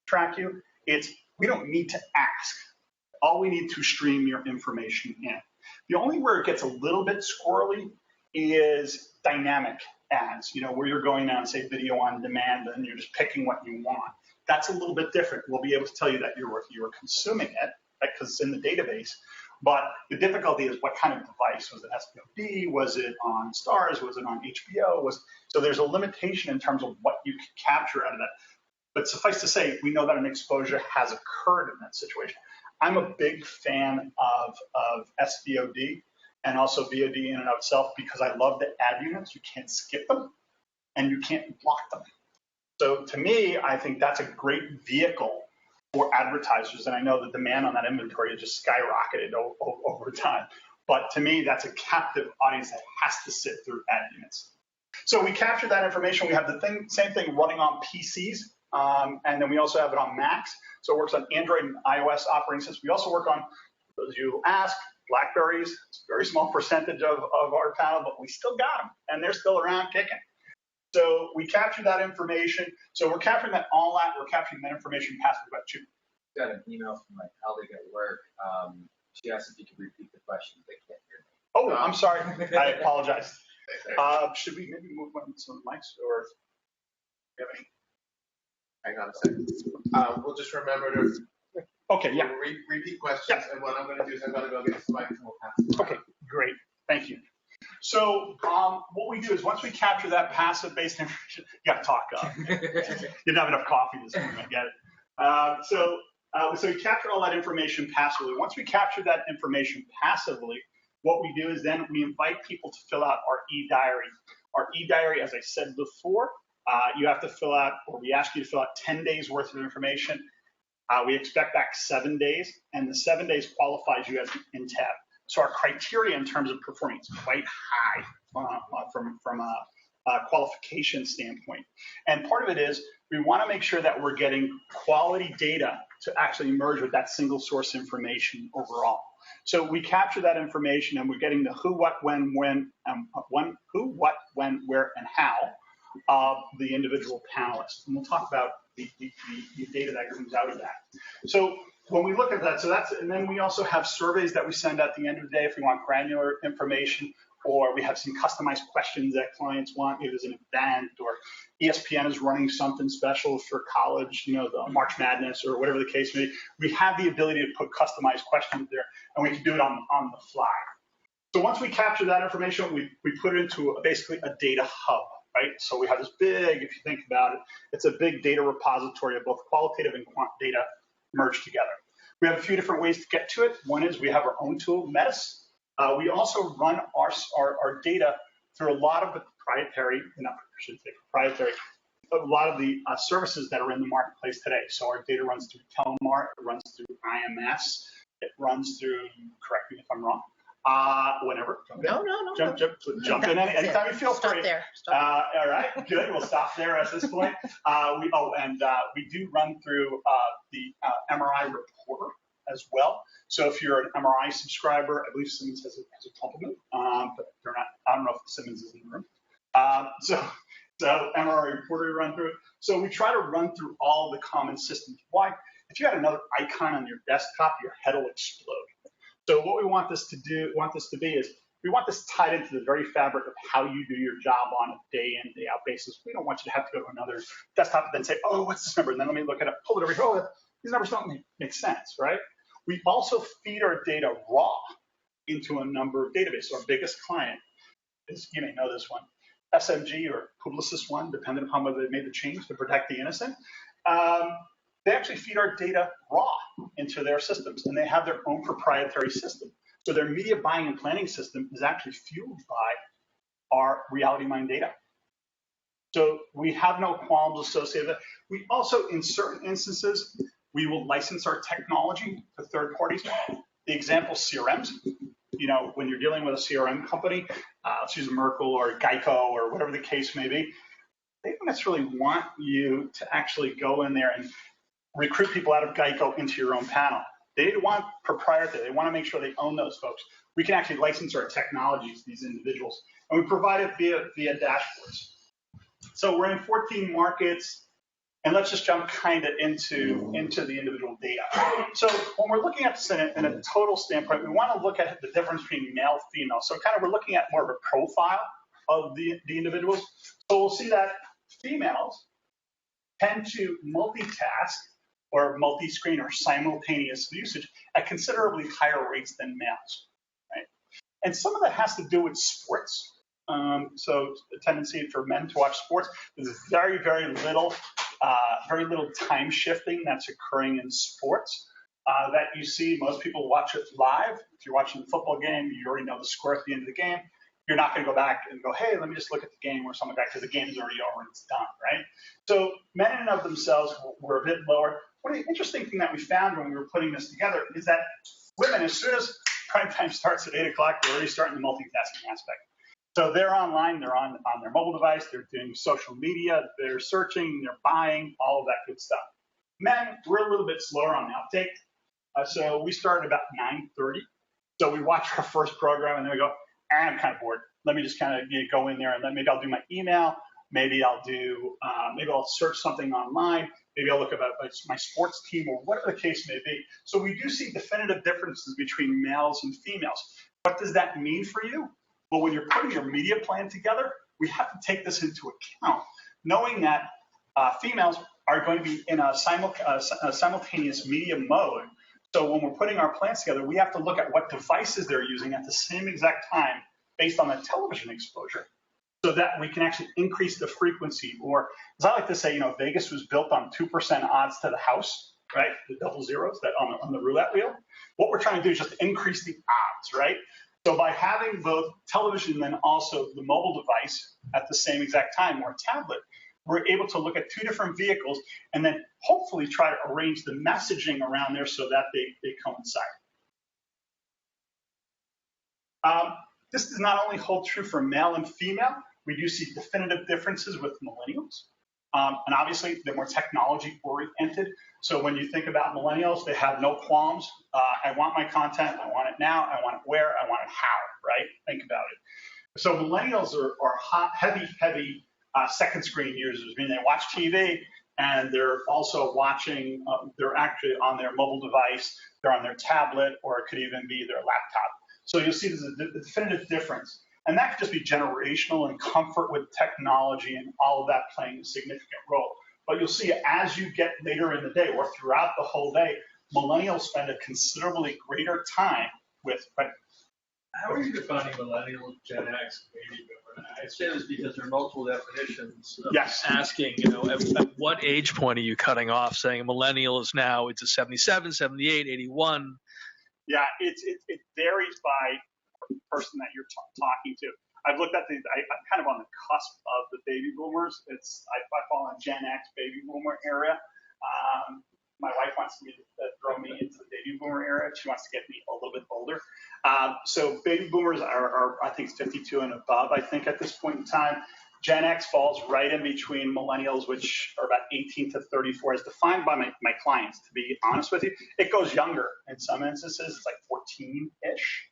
[SPEAKER 3] track you? It's we don't need to ask. All we need to stream your information in. The only where it gets a little bit squirrely is dynamic ads, where you're going down, say, video on demand, and you're just picking what you want. That's a little bit different. We'll be able to tell you that you were consuming it, right, because it's in the database. But the difficulty is what kind of device. Was it SVOD? Was it on Stars? Was it on HBO? So there's a limitation in terms of what you can capture out of that. But suffice to say, we know that an exposure has occurred in that situation. I'm a big fan of SVOD. And also VOD in and of itself, because I love the ad units. You can't skip them and you can't block them. So to me, I think that's a great vehicle for advertisers. And I know the demand on that inventory has just skyrocketed over time. But to me, that's a captive audience that has to sit through ad units. So we capture that information. We have the same thing running on PCs. And then we also have it on Macs. So it works on Android and iOS operating systems. We also work on, those of you who ask, BlackBerries. It's a very small percentage of our panel, but we still got them, and they're still around kicking. So we capture that information. So we're capturing that all out. We're capturing that information passively about you.
[SPEAKER 5] Got an email from my colleague at work. She asked if you could repeat the question. They can't hear me.
[SPEAKER 3] Oh, I'm sorry. I apologize. Should we maybe move on to some mics, or do you have any?
[SPEAKER 1] Hang on a second. We'll just remember to
[SPEAKER 3] Okay, yeah.
[SPEAKER 1] repeat questions, and what I'm going to do is I'm going to go get some mics and we'll pass it.
[SPEAKER 3] Okay, great. Thank you. So what we do is once we capture that passive-based information, you got to talk up. You didn't have enough coffee this morning, I get it. So we capture all that information passively. Once we capture that information passively, what we do is then we invite people to fill out our e-diary. Our e-diary, as I said before, you have to fill out, or we ask you to fill out 10 days worth of information. We expect back 7 days, and the 7 days qualifies you as an in-tab. So our criteria in terms of performance is quite high from a qualification standpoint. And part of it is we want to make sure that we're getting quality data to actually merge with that single source information overall. So we capture that information, and we're getting the who, what, when, who, what, when, where, and how of the individual panelists. And we'll talk about the data that comes out of that. So when we look at that, and then we also have surveys that we send at the end of the day if we want granular information, or we have some customized questions that clients want. Maybe there's an event, or ESPN is running something special for college, the March Madness or whatever the case may be. We have the ability to put customized questions there, and we can do it on the fly. So once we capture that information, we put it into basically a data hub. Right? So we have this big, if you think about it, it's a big data repository of both qualitative and quant data merged together. We have a few different ways to get to it. One is we have our own tool, Metis. We also run our data through a lot of the proprietary, a lot of the services that are in the marketplace today. So our data runs through Telemar, it runs through IMS, it runs through, correct me if I'm wrong, whenever.
[SPEAKER 6] No.
[SPEAKER 3] Jump in anytime you feel free.
[SPEAKER 6] Stop there.
[SPEAKER 3] All right, good. We'll stop there at this point. We do run through the MRI Reporter as well. So if you're an MRI subscriber, I believe Simmons has a complement, but they're not. I don't know if Simmons is in the room. So MRI Reporter we run through. So we try to run through all the common systems. Why? If you had another icon on your desktop, your head will explode. So what we want this to be is we want this tied into the very fabric of how you do your job on a day in, day out basis. We don't want you to have to go to another desktop and then say, oh, what's this number? And then let me look it up, pull it over here. Oh, these numbers don't make sense, right? We also feed our data raw into a number of databases. Our biggest client is, you may know this one, SMG or Publicis One, depending upon whether they made the change to protect the innocent. They actually feed our data raw into their systems, and they have their own proprietary system. So their media buying and planning system is actually fueled by our reality mine data. So we have no qualms associated with it. We also, in certain instances, we will license our technology to third parties. The example, CRMs. You know, when you're dealing with a CRM company, let's use Merkle or Geico or whatever the case may be, they don't necessarily want you to actually go in there and recruit people out of Geico into your own panel. They want proprietary. They want to make sure they own those folks. We can actually license our technologies to these individuals, and we provide it via dashboards. So we're in 14 markets, and let's just jump kind of into the individual data. So when we're looking at this in a total standpoint, we want to look at the difference between male, female. So kind of we're looking at more of a profile of the individuals. So we'll see that females tend to multitask or multi-screen or simultaneous usage at considerably higher rates than males, right? And some of that has to do with sports. So the tendency for men to watch sports is very, very little time shifting that's occurring in sports that you see. Most people watch it live. If you're watching the football game, you already know the score at the end of the game. You're not going to go back and go, hey, let me just look at the game or something like that, because the game is already over and it's done, right? So men in and of themselves were a bit lower. One of the interesting thing that we found when we were putting this together is that women, as soon as prime time starts at 8 o'clock, they're already starting the multitasking aspect. So they're online, they're on their mobile device, they're doing social media, they're searching, they're buying, all of that good stuff. Men, we're a little bit slower on the uptake. So we started about 9:30. So we watch our first program and then we go, I'm kind of bored. Let me just kind of go in there and then maybe I'll do my email. Maybe I'll search something online. Maybe I'll look about my sports team or whatever the case may be. So we do see definitive differences between males and females. What does that mean for you? Well, when you're putting your media plan together, we have to take this into account, knowing that females are going to be in a simultaneous media mode. So when we're putting our plans together, we have to look at what devices they're using at the same exact time based on the television exposure, so that we can actually increase the frequency. Or, as I like to say, Vegas was built on 2% odds to the house, right? The double zeros that on the roulette wheel. What we're trying to do is just increase the odds, right? So by having both television and then also the mobile device at the same exact time, or a tablet, we're able to look at two different vehicles and then hopefully try to arrange the messaging around there so that they coincide. This does not only hold true for male and female, we do see definitive differences with millennials. And obviously, they're more technology oriented. So when you think about millennials, they have no qualms. I want my content, I want it now, I want it where, I want it how, right? Think about it. So millennials are heavy second screen users, meaning they watch TV and they're also watching, they're actually on their mobile device, they're on their tablet, or it could even be their laptop. So you'll see there's a definitive difference. And that could just be generational and comfort with technology and all of that playing a significant role. But you'll see as you get later in the day or throughout the whole day, millennials spend a considerably greater time with.
[SPEAKER 6] How are you defining millennial, Gen X, baby boomer? I say this because there are multiple definitions.
[SPEAKER 3] Yes.
[SPEAKER 6] Asking, at what age point are you cutting off saying a millennial is now, it's a 77, 78, 81?
[SPEAKER 3] Yeah, it varies by person that you're talking to. I've looked at I'm kind of on the cusp of the baby boomers. I fall in Gen X baby boomer area. My wife wants me to throw me into the baby boomer area. She wants to get me a little bit older. So baby boomers are I think 52 and above, I think at this point in time. Gen X falls right in between millennials, which are about 18 to 34, as defined by my clients, to be honest with you. It goes younger in some instances. It's like 14-ish.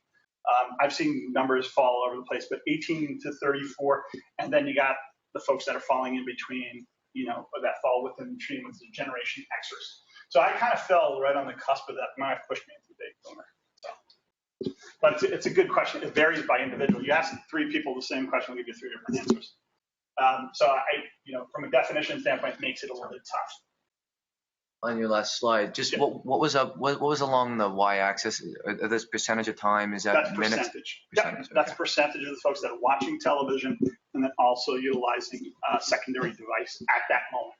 [SPEAKER 3] I've seen numbers fall all over the place, but 18 to 34, and then you got the folks that are falling in between, that fall within between with the Generation Xers. So I kind of fell right on the cusp of that. My wife pushed me into the baby boomer. So. But it's a good question. It varies by individual. You ask three people the same question, we'll give you three different answers. So from a definition standpoint, it makes it a little bit tough.
[SPEAKER 5] On your last slide, just what was along the y-axis? This percentage of time, is that
[SPEAKER 3] that's
[SPEAKER 5] minutes?
[SPEAKER 3] Percentage.
[SPEAKER 5] Percentage.
[SPEAKER 3] Yep. That's percentage of the folks that are watching television and then also utilizing a secondary device at that moment.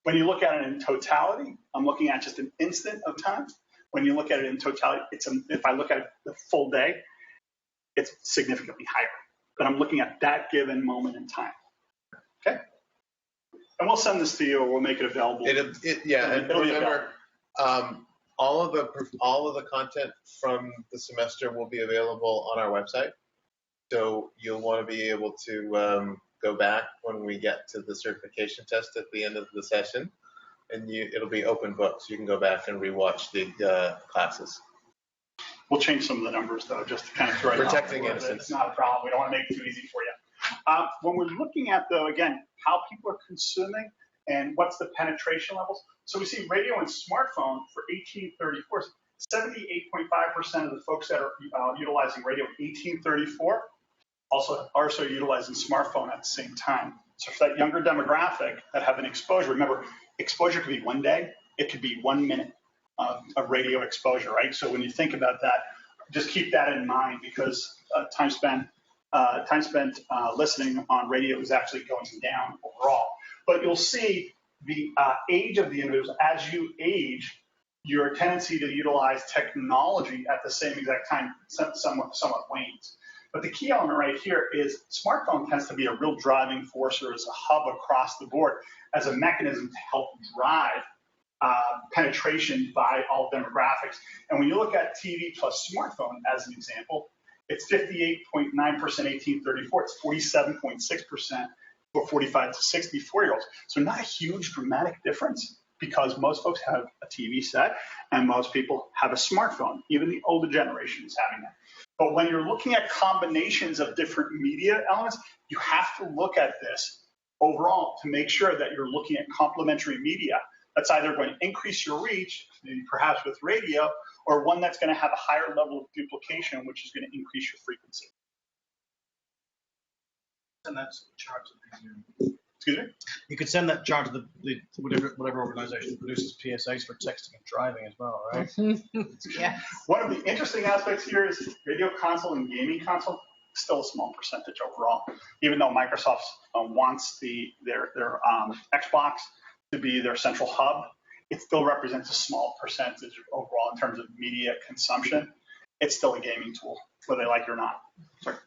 [SPEAKER 3] When you look at it in totality, I'm looking at just an instant of time. When you look at it in totality, if I look at it the full day, it's significantly higher. But I'm looking at that given moment in time. Okay? And we'll send this to you, or we'll make it available.
[SPEAKER 1] Yeah, and remember, all of the content from the semester will be available on our website. So you'll want to be able to go back when we get to the certification test at the end of the session, and it'll be open book, so you can go back and rewatch the classes.
[SPEAKER 3] We'll change some of the numbers, though, just to kind of throw it out.
[SPEAKER 1] Protecting innocence.
[SPEAKER 3] It's not a problem. We don't want to make it too easy for you. When we're looking at, though, again, how people are consuming and what's the penetration levels. So we see radio and smartphone for 1834. 78.5% of the folks that are utilizing radio in 1834 also utilizing smartphone at the same time. So for that younger demographic that have an exposure, remember, exposure could be 1 day, it could be 1 minute of radio exposure, right? So when you think about that, just keep that in mind, because time spent listening on radio is actually going down overall. But you'll see the age of the individuals. As you age, your tendency to utilize technology at the same exact time somewhat wanes. But the key element right here is smartphone tends to be a real driving force, or as a hub across the board, as a mechanism to help drive penetration by all demographics. And when you look at TV plus smartphone as an example, it's 58.9% 1834. It's 47.6% for 45 to 64-year-olds. So not a huge dramatic difference, because most folks have a TV set and most people have a smartphone. Even the older generation is having that. But when you're looking at combinations of different media elements, you have to look at this overall to make sure that you're looking at complementary media that's either going to increase your reach, maybe perhaps with radio, or one that's going to have a higher level of duplication, which is going to increase your frequency.
[SPEAKER 4] And that's chart to the
[SPEAKER 3] Excuse me?
[SPEAKER 4] You could send that chart to the whatever organization produces PSAs for texting and driving as well, right?
[SPEAKER 7] Yeah.
[SPEAKER 3] One of the interesting aspects here is radio console and gaming console, still a small percentage overall. Even though Microsoft wants their Xbox to be their central hub, it still represents a small percentage overall in terms of media consumption. It's still a gaming tool, whether they like it or not. Sorry.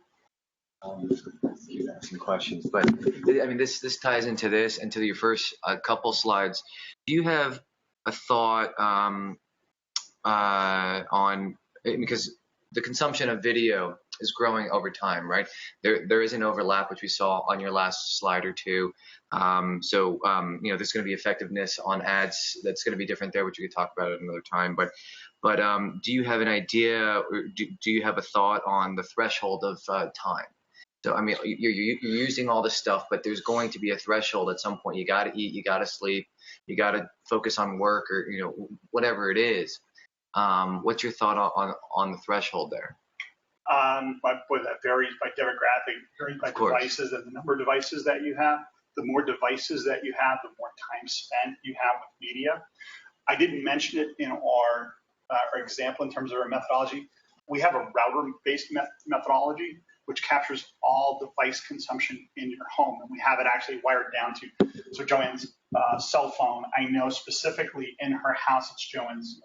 [SPEAKER 5] Keep asking questions, but I mean, this ties into this and to your first couple slides. Do you have a thought on, because the consumption of video is growing over time, right? There is an overlap, which we saw on your last slide or two. You know, there's going to be effectiveness on ads that's going to be different there, which we could talk about at another time. But do you have an idea, or do you have a thought on the threshold of time? So, I mean, you're using all this stuff, but there's going to be a threshold at some point. You got to eat, you got to sleep, you got to focus on work, or, you know, whatever it is. What's your thought on the threshold there?
[SPEAKER 3] Boy, that varies by demographic, varies by devices and the number of devices that you have. The more devices that you have, the more time spent you have with media. I didn't mention it in our example in terms of our methodology. We have a router-based methodology, which captures all device consumption in your home. And we have it actually wired down to, so Joanne's cell phone, I know specifically in her house, it's Joanne's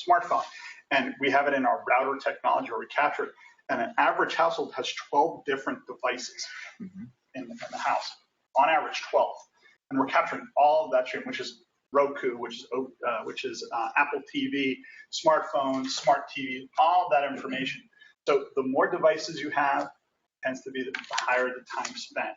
[SPEAKER 3] smartphone. And we have it in our router technology where we capture it. And an average household has 12 different devices in the house, on average 12. And we're capturing all of that stream, which is Roku, which is Apple TV, smartphone, smart TV, all of that information. So the more devices you have tends to be the higher the time spent.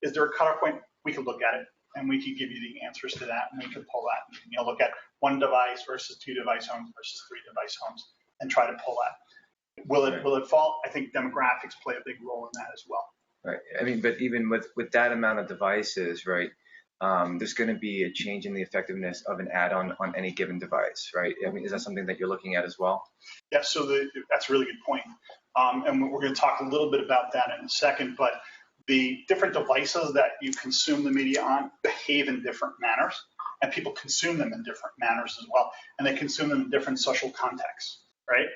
[SPEAKER 3] Is there a cutoff point? We could look at it and we could give you the answers to that, and we could pull that. You know, look at 1 device versus 2 device homes versus 3 device homes and try to pull that. Will it fall? I think demographics play a big role in that as well.
[SPEAKER 5] Right. I mean, but even with that amount of devices, right, there's going to be a change in the effectiveness of an ad on any given device, right? I mean, is that something that you're looking at as well?
[SPEAKER 3] Yeah, so that's a really good point. And we're going to talk a little bit about that in a second, but the different devices that you consume the media on behave in different manners, and people consume them in different manners as well, and they consume them in different social contexts, right?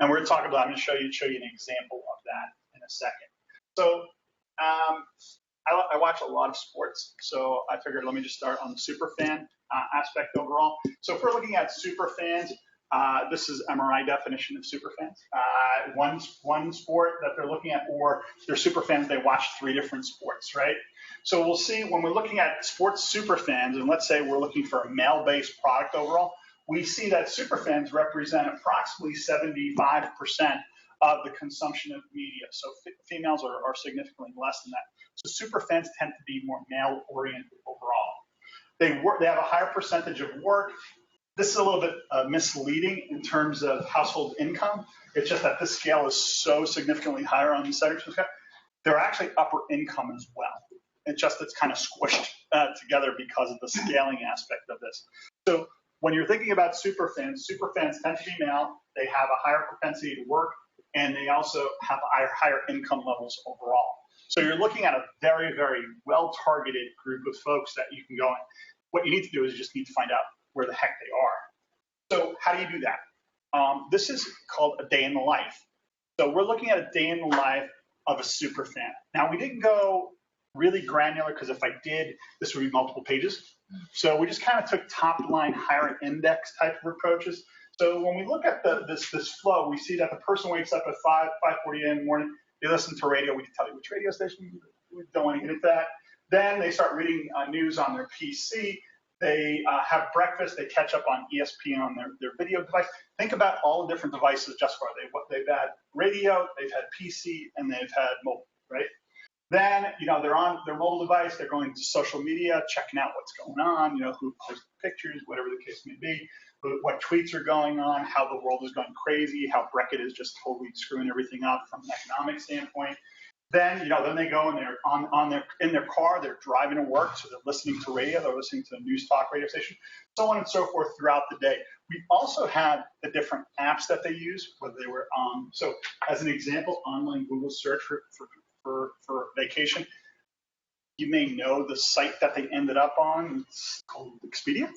[SPEAKER 3] And we're going to talk about, I'm going to show you an example of that in a second. So I watch a lot of sports, so I figured let me just start on the superfan aspect overall. So if we're looking at superfans, this is MRI definition of superfans. One sport that they're looking at, or they're superfans, they watch 3 different sports, right? So we'll see when we're looking at sports superfans, and let's say we're looking for a male-based product overall, we see that superfans represent approximately 75% of the consumption of media. So females are significantly less than that. So superfans tend to be more male-oriented overall. They have a higher percentage of work. This is a little bit misleading in terms of household income. It's just that this scale is so significantly higher on the second scale. They're actually upper income as well. It's just it's kind of squished together because of the scaling aspect of this. So when you're thinking about superfans tend to be male. They have a higher propensity to work, and they also have higher income levels overall. So you're looking at a very, very well-targeted group of folks that you can go in. What you need to do is you just need to find out where the heck they are. So how do you do that? This is called a day in the life. So we're looking at a day in the life of a superfan. Now, we didn't go really granular because if I did, this would be multiple pages. So we just kind of took top line, higher index type of approaches. So when we look at this flow, we see that the person wakes up at 5:40 in the morning. They listen to radio. We can tell you which radio station. We don't want to get into that. Then they start reading news on their PC. They have breakfast. They catch up on ESPN on their video device. Think about all the different devices just for they've had radio, they've had PC, and they've had mobile, right? Then, they're on their mobile device. They're going to social media, checking out what's going on, who posted pictures, whatever the case may be, what tweets are going on, how the world is going crazy, how Brexit is just totally screwing everything up from an economic standpoint. Then, then they go and they're in their car, they're driving to work, so they're listening to radio, they're listening to a news talk radio station, so on and so forth throughout the day. We also had the different apps that they use, whether they were so as an example, online Google search for vacation. You may know the site that they ended up on. It's called Expedia.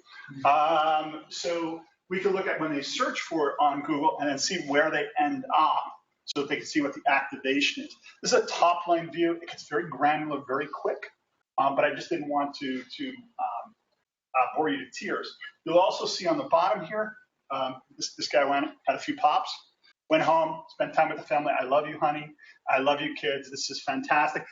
[SPEAKER 3] So we could look at when they search for it on Google and then see where they end up so that they can see what the activation is. This is a top line view. It gets very granular, very quick, but I just didn't want to bore you to tears. You'll also see on the bottom here, this guy had a few pops, went home, spent time with the family. I love you, honey. I love you, kids. This is fantastic.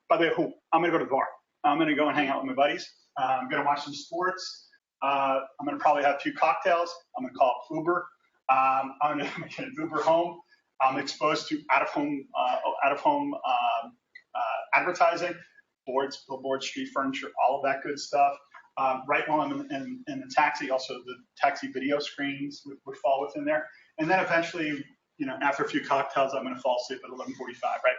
[SPEAKER 3] By the way, I'm going to go to the bar. I'm going to go and hang out with my buddies. I'm going to watch some sports. I'm going to probably have a few cocktails. I'm going to call up Uber. I'm going to get an Uber home. I'm exposed to out-of-home advertising, billboards, street furniture, all of that good stuff. Right while I'm in the taxi, also the taxi video screens would fall within there. And then eventually, after a few cocktails, I'm going to fall asleep at 11:45, right?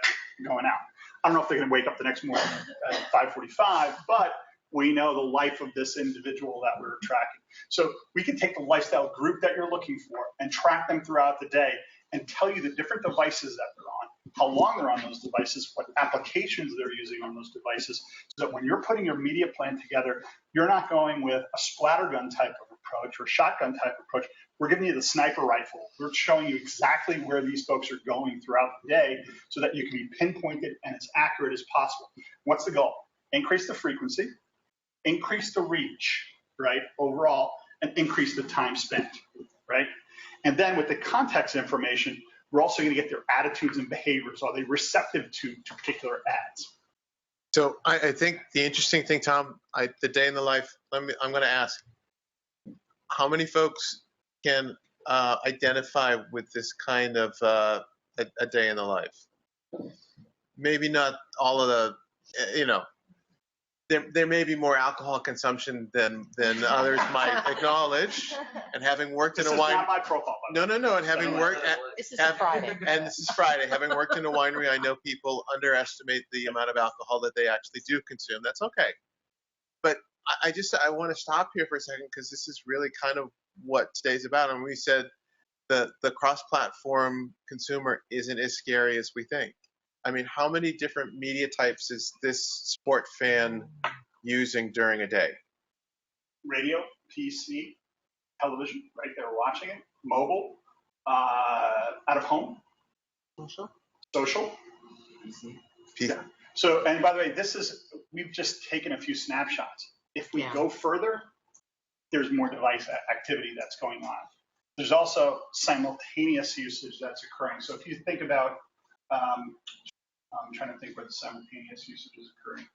[SPEAKER 3] Going out. I don't know if they're going to wake up the next morning at 5:45, but we know the life of this individual that we're tracking. So we can take the lifestyle group that you're looking for and track them throughout the day and tell you the different devices that they're on, how long they're on those devices, what applications they're using on those devices, so that when you're putting your media plan together, you're not going with a splattergun type of approach or shotgun type of approach. We're giving you the sniper rifle. We're showing you exactly where these folks are going throughout the day so that you can be pinpointed and as accurate as possible. What's the goal? Increase the frequency, increase the reach, right, overall, and increase the time spent, right? And then with the context information, we're also going to get their attitudes and behaviors. Are they receptive to particular ads?
[SPEAKER 1] So I think the interesting thing, Tom, the day in the life, I'm going to ask, how many folks can identify with this kind of a day in the life? Maybe not all of the, there may be more alcohol consumption than others might acknowledge. And having worked in a winery,
[SPEAKER 3] this is not my profile.
[SPEAKER 1] no, and having worked
[SPEAKER 7] This is Friday.
[SPEAKER 1] and this is Friday. Having worked in a winery, I know people underestimate the amount of alcohol that they actually do consume. That's okay. But I want to stop here for a second because this is really kind of what today's about. And we said the cross-platform consumer isn't as scary as we think. I mean, how many different media types is this sport fan using during a day?
[SPEAKER 3] Radio, PC, television, right there watching it, mobile, out of home, social.
[SPEAKER 1] PC.
[SPEAKER 3] Yeah. So, and by the way, we've just taken a few snapshots. If we go further, there's more device activity that's going on. There's also simultaneous usage that's occurring. So if you think about, I'm trying to think where the simultaneous usage is occurring.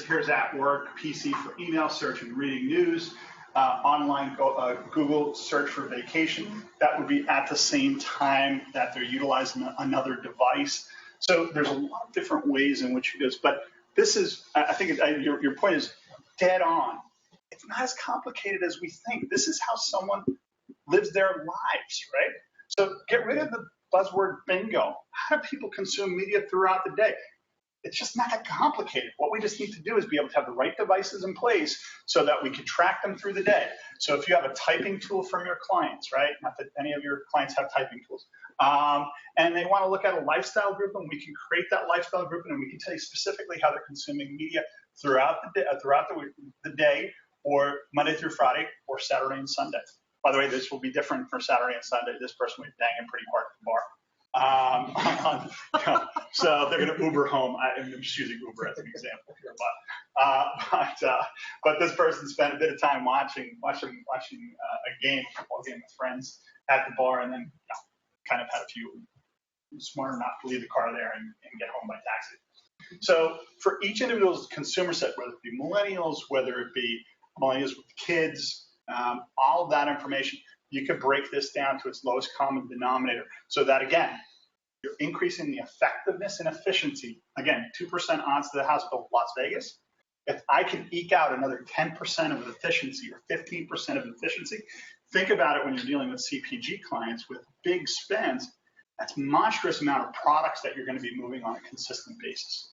[SPEAKER 3] Here's at work, PC for email, search and reading news, online Google search for vacation. That would be at the same time that they're utilizing another device. So there's a lot of different ways in which it goes. But this is, I think your point is dead on. It's not as complicated as we think. This is how someone lives their lives, right? So get rid of the buzzword bingo. How do people consume media throughout the day? It's just not that complicated. What we just need to do is be able to have the right devices in place so that we can track them through the day. So if you have a typing tool from your clients, right? Not that any of your clients have typing tools. And they want to look at a lifestyle group, and we can create that lifestyle group, and we can tell you specifically how they're consuming media throughout the day, or Monday through Friday, or Saturday and Sunday. By the way, this will be different for Saturday and Sunday. This person will be banging pretty hard at the bar. So they're going to Uber home. I'm just using Uber as an example here, but this person spent a bit of time watching a football game with friends at the bar, and then kind of had a few smart enough to leave the car there and get home by taxi. So for each individual's consumer set, whether it be millennials, whether it be millennials with kids, all of that information, you could break this down to its lowest common denominator. So that, again, you're increasing the effectiveness and efficiency. Again, 2% odds to the house built Las Vegas. If I can eke out another 10% of efficiency or 15% of efficiency, think about it when you're dealing with CPG clients with big spends. That's a monstrous amount of products that you're going to be moving on a consistent basis.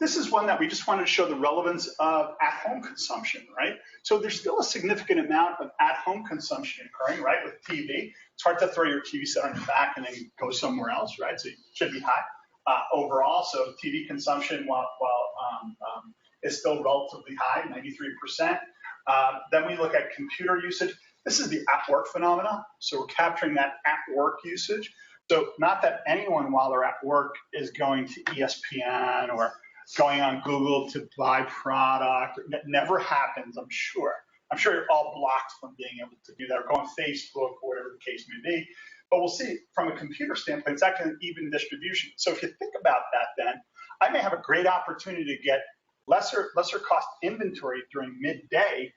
[SPEAKER 3] This is one that we just wanted to show the relevance of at-home consumption, right? So there's still a significant amount of at-home consumption occurring, right, with TV. It's hard to throw your TV set on your back and then go somewhere else, right? So it should be high overall. So TV consumption, while is still relatively high, 93%. Then we look at computer usage. This is the at-work phenomena. So we're capturing that at-work usage. So not that anyone while they're at work is going to ESPN or going on Google to buy product. That never happens, I'm sure. I'm sure you're all blocked from being able to do that, or go on Facebook or whatever the case may be. But we'll see from a computer standpoint, it's actually an even distribution. So if you think about that, then I may have a great opportunity to get lesser cost inventory during midday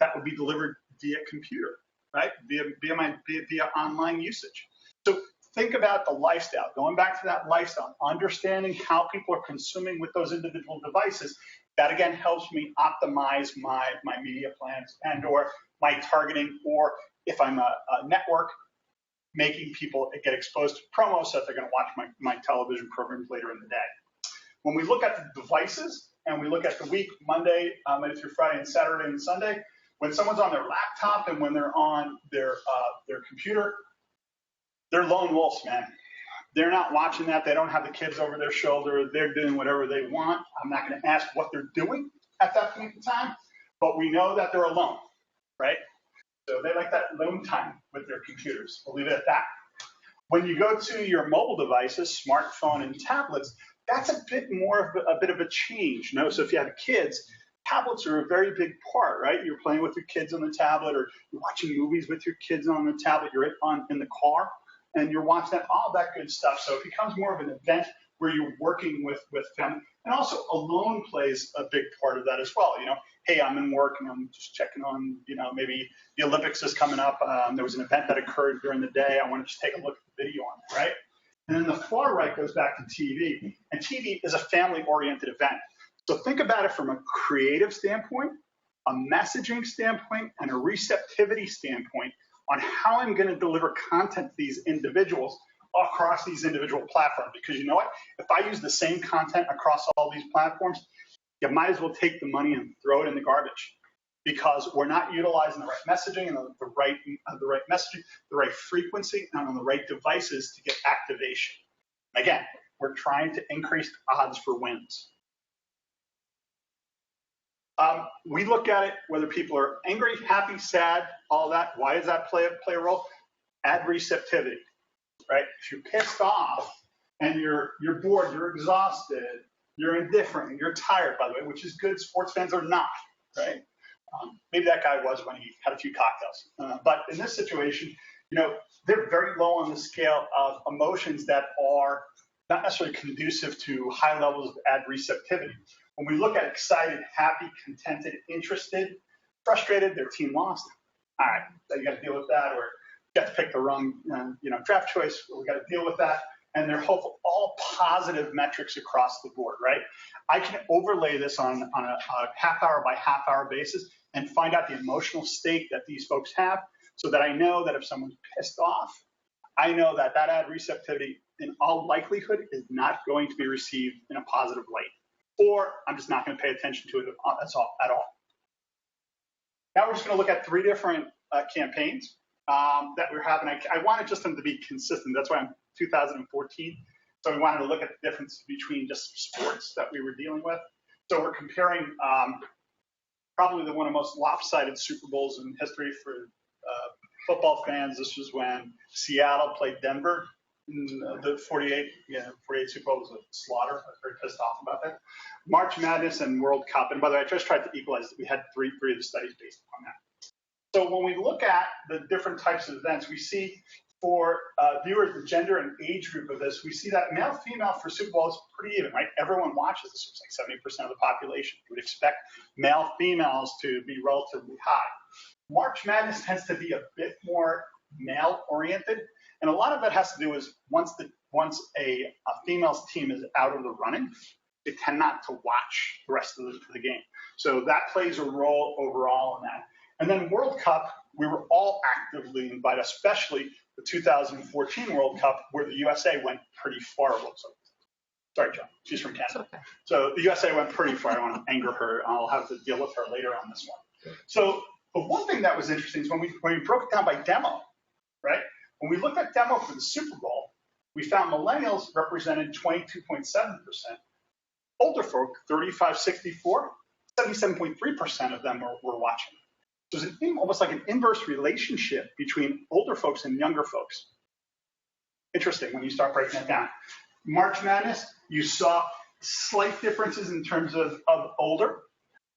[SPEAKER 3] that would be delivered via computer, right? Via online usage. So think about the lifestyle, going back to that lifestyle, understanding how people are consuming with those individual devices. That again helps me optimize my media plans and or my targeting, or if I'm a network, making people get exposed to promos so that they're going to watch my television programs later in the day. When we look at the devices and we look at the week, Monday through Friday and Saturday and Sunday, when someone's on their laptop and when they're on their computer, they're lone wolves, man. They're not watching that. They don't have the kids over their shoulder. They're doing whatever they want. I'm not going to ask what they're doing at that point in time, but we know that they're alone, right? So they like that alone time with their computers. We'll leave it at that. When you go to your mobile devices, smartphone and tablets, that's a bit of a change. You know? So if you have kids, tablets are a very big part, right? You're playing with your kids on the tablet, or you're watching movies with your kids on the tablet. You're in the car, and you're watching that, all that good stuff. So it becomes more of an event where you're working with family. And also alone plays a big part of that as well. You know, hey, I'm in work and I'm just checking on, you know, maybe the Olympics is coming up. There was an event that occurred during the day. I want to just take a look at the video on it, right? And then the far right goes back to TV. And TV is a family-oriented event. So think about it from a creative standpoint, a messaging standpoint, and a receptivity standpoint on how I'm going to deliver content to these individuals across these individual platforms. Because you know what? If I use the same content across all these platforms, you might as well take the money and throw it in the garbage, because we're not utilizing the right messaging and the right messaging, the right frequency, and on the right devices to get activation. Again, we're trying to increase odds for wins. We look at it, whether people are angry, happy, sad, all that. Why does that play a role? Ad receptivity. right? If you're pissed off and you're bored, you're exhausted, you're indifferent, you're tired, by the way, which is good. Sports fans are not, right? Maybe that guy was when he had a few cocktails. But in this situation, you know, they're very low on the scale of emotions that are not necessarily conducive to high levels of ad receptivity. When we look at excited, happy, contented, interested, frustrated, their team lost. All right, so you got to deal with that, or you got to pick the wrong, draft choice. We got to deal with that. And they're hopeful, all positive metrics across the board, right? I can overlay this on a half hour by half hour basis and find out the emotional state that these folks have, so that I know that if someone's pissed off, I know that that ad receptivity in all likelihood is not going to be received in a positive light, or I'm just not going to pay attention to it at all. Now we're just going to look at 3 different campaigns that we're having. I wanted just them to be consistent. That's why I'm 2014. So we wanted to look at the difference between just sports that we were dealing with. So we're comparing probably one of the most lopsided Super Bowls in history for football fans. This was when Seattle played Denver. The 48 Super Bowl was a slaughter. I was very pissed off about that. March Madness and World Cup. And by the way, I just tried to equalize it. We had three of the studies based upon that. So when we look at the different types of events, we see for viewers, the gender and age group of this, we see that male-female for Super Bowl is pretty even, right? Everyone watches this. It's like 70% of the population. You would expect male-females to be relatively high. March Madness tends to be a bit more male-oriented, and a lot of it has to do with once a female's team is out of the running, they tend not to watch the rest of the game. So that plays a role overall in that. And then World Cup, we were all actively invited, especially the 2014 World Cup, where the USA went pretty far. Sorry, John, she's from Canada. Okay. So the USA went pretty far. I don't want to anger her. I'll have to deal with her later on this one. So, but one thing that was interesting is when we broke it down by demo, right? When we looked at demo for the Super Bowl, we found millennials represented 22.7%, older folk 35-64, 77.3% of them were watching. So there's almost like an inverse relationship between older folks and younger folks. Interesting when you start breaking it down. March Madness, you saw slight differences in terms of older,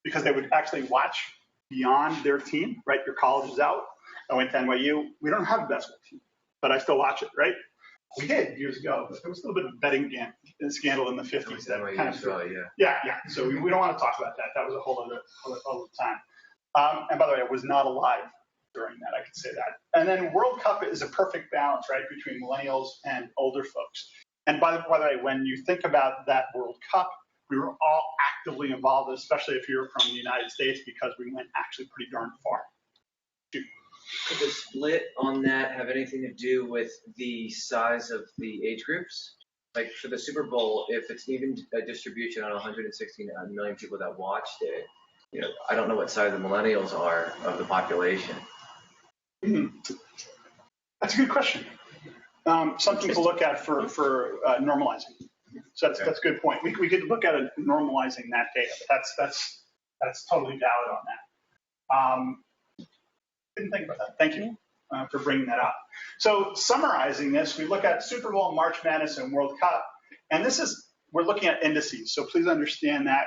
[SPEAKER 3] because they would actually watch beyond their team, right? Your college is out. I went to NYU. We don't have a basketball team, but I still watch it, right? We did years ago, but there was a little bit of betting scandal in the 50s. That kind of yeah. So we don't want to talk about that. That was a whole other time. And by the way, I was not alive during that, I could say that. And then World Cup is a perfect balance, right, between millennials and older folks. And by the way, when you think about that World Cup, we were all actively involved, especially if you're from the United States, because we went actually pretty darn far.
[SPEAKER 5] Could the split on that have anything to do with the size of the age groups? Like for the Super Bowl, if it's even a distribution on 116 million people that watched it, I don't know what size the millennials are of the population.
[SPEAKER 3] That's a good question. Something to look at for normalizing. So that's a good point. We could look at normalizing that data. But that's totally valid on that. Didn't think about that. Thank you for bringing that up. So summarizing this, we look at Super Bowl, March Madness, and World Cup, and we're looking at indices. So please understand that.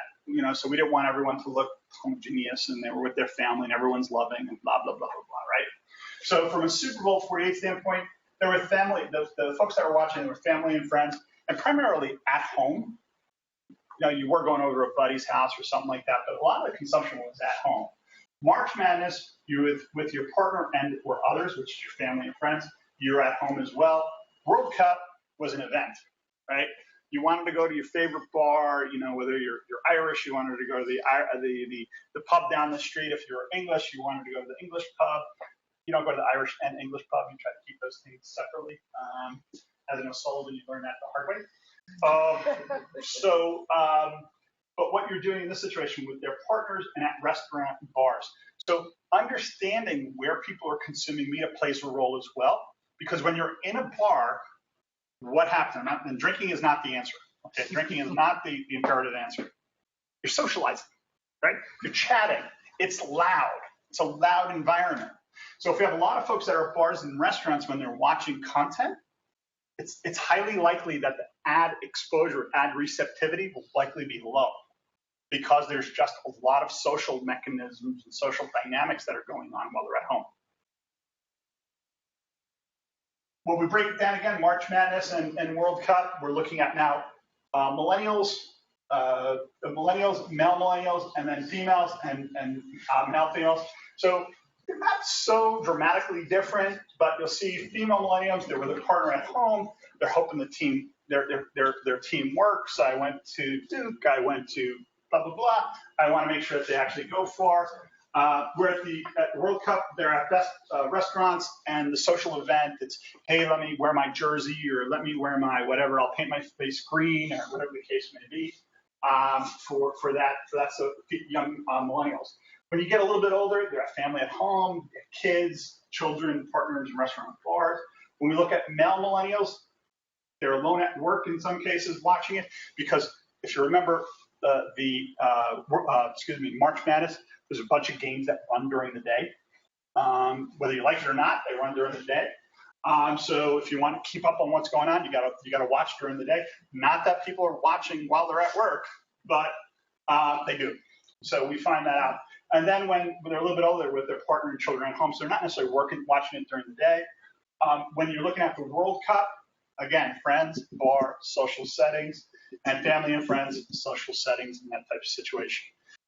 [SPEAKER 3] So we didn't want everyone to look homogeneous and they were with their family and everyone's loving and blah, blah, blah, blah, blah, right? So from a Super Bowl 48 standpoint, there were family, the folks that were watching were family and friends, and primarily at home. You were going over to a buddy's house or something like that, but a lot of the consumption was at home. March Madness, you with your partner and or others, which is your family and friends, you're at home as well. World Cup was an event, right? You wanted to go to your favorite bar, whether you're Irish, you wanted to go to the pub down the street. If you're English, you wanted to go to the English pub. You don't go to the Irish and English pub. You try to keep those things separately. As an O'Sullivan, you learn that the hard way. But what you're doing in this situation with their partners and at restaurant and bars. So understanding where people are consuming media plays a role as well, because when you're in a bar, what happens? And drinking is not the answer. Okay, drinking is not the imperative answer. You're socializing, right? You're chatting. It's loud. It's a loud environment. So if you have a lot of folks that are at bars and restaurants when they're watching content, it's highly likely that the ad exposure, ad receptivity will likely be low because there's just a lot of social mechanisms and social dynamics that are going on while they're at home. When we break it down again, March Madness and World Cup, we're looking at now millennials, male millennials, and then females and male females. So they're not so dramatically different, but you'll see female millennials, they're with a partner at home, they're hoping the team, their team works. I went to Duke, I went to blah, blah, blah. I want to make sure that they actually go far. We're at the World Cup, they're at best restaurants, and the social event, it's, hey, let me wear my jersey, or let me wear my whatever, I'll paint my face green, or whatever the case may be, for that, so young millennials. When you get a little bit older, they're a family at home, they have kids, children, partners, and restaurant bars. When we look at male millennials, they're alone at work in some cases watching it, because if you remember March Madness, there's a bunch of games that run during the day. Whether you like it or not, they run during the day. So if you want to keep up on what's going on, you gotta watch during the day. Not that people are watching while they're at work, but they do. So we find that out. And then when they're a little bit older with their partner and children at home, so they're not necessarily watching it during the day. When you're looking at the World Cup, again, friends, bar, social settings, and family and friends, social settings, and that type of situation.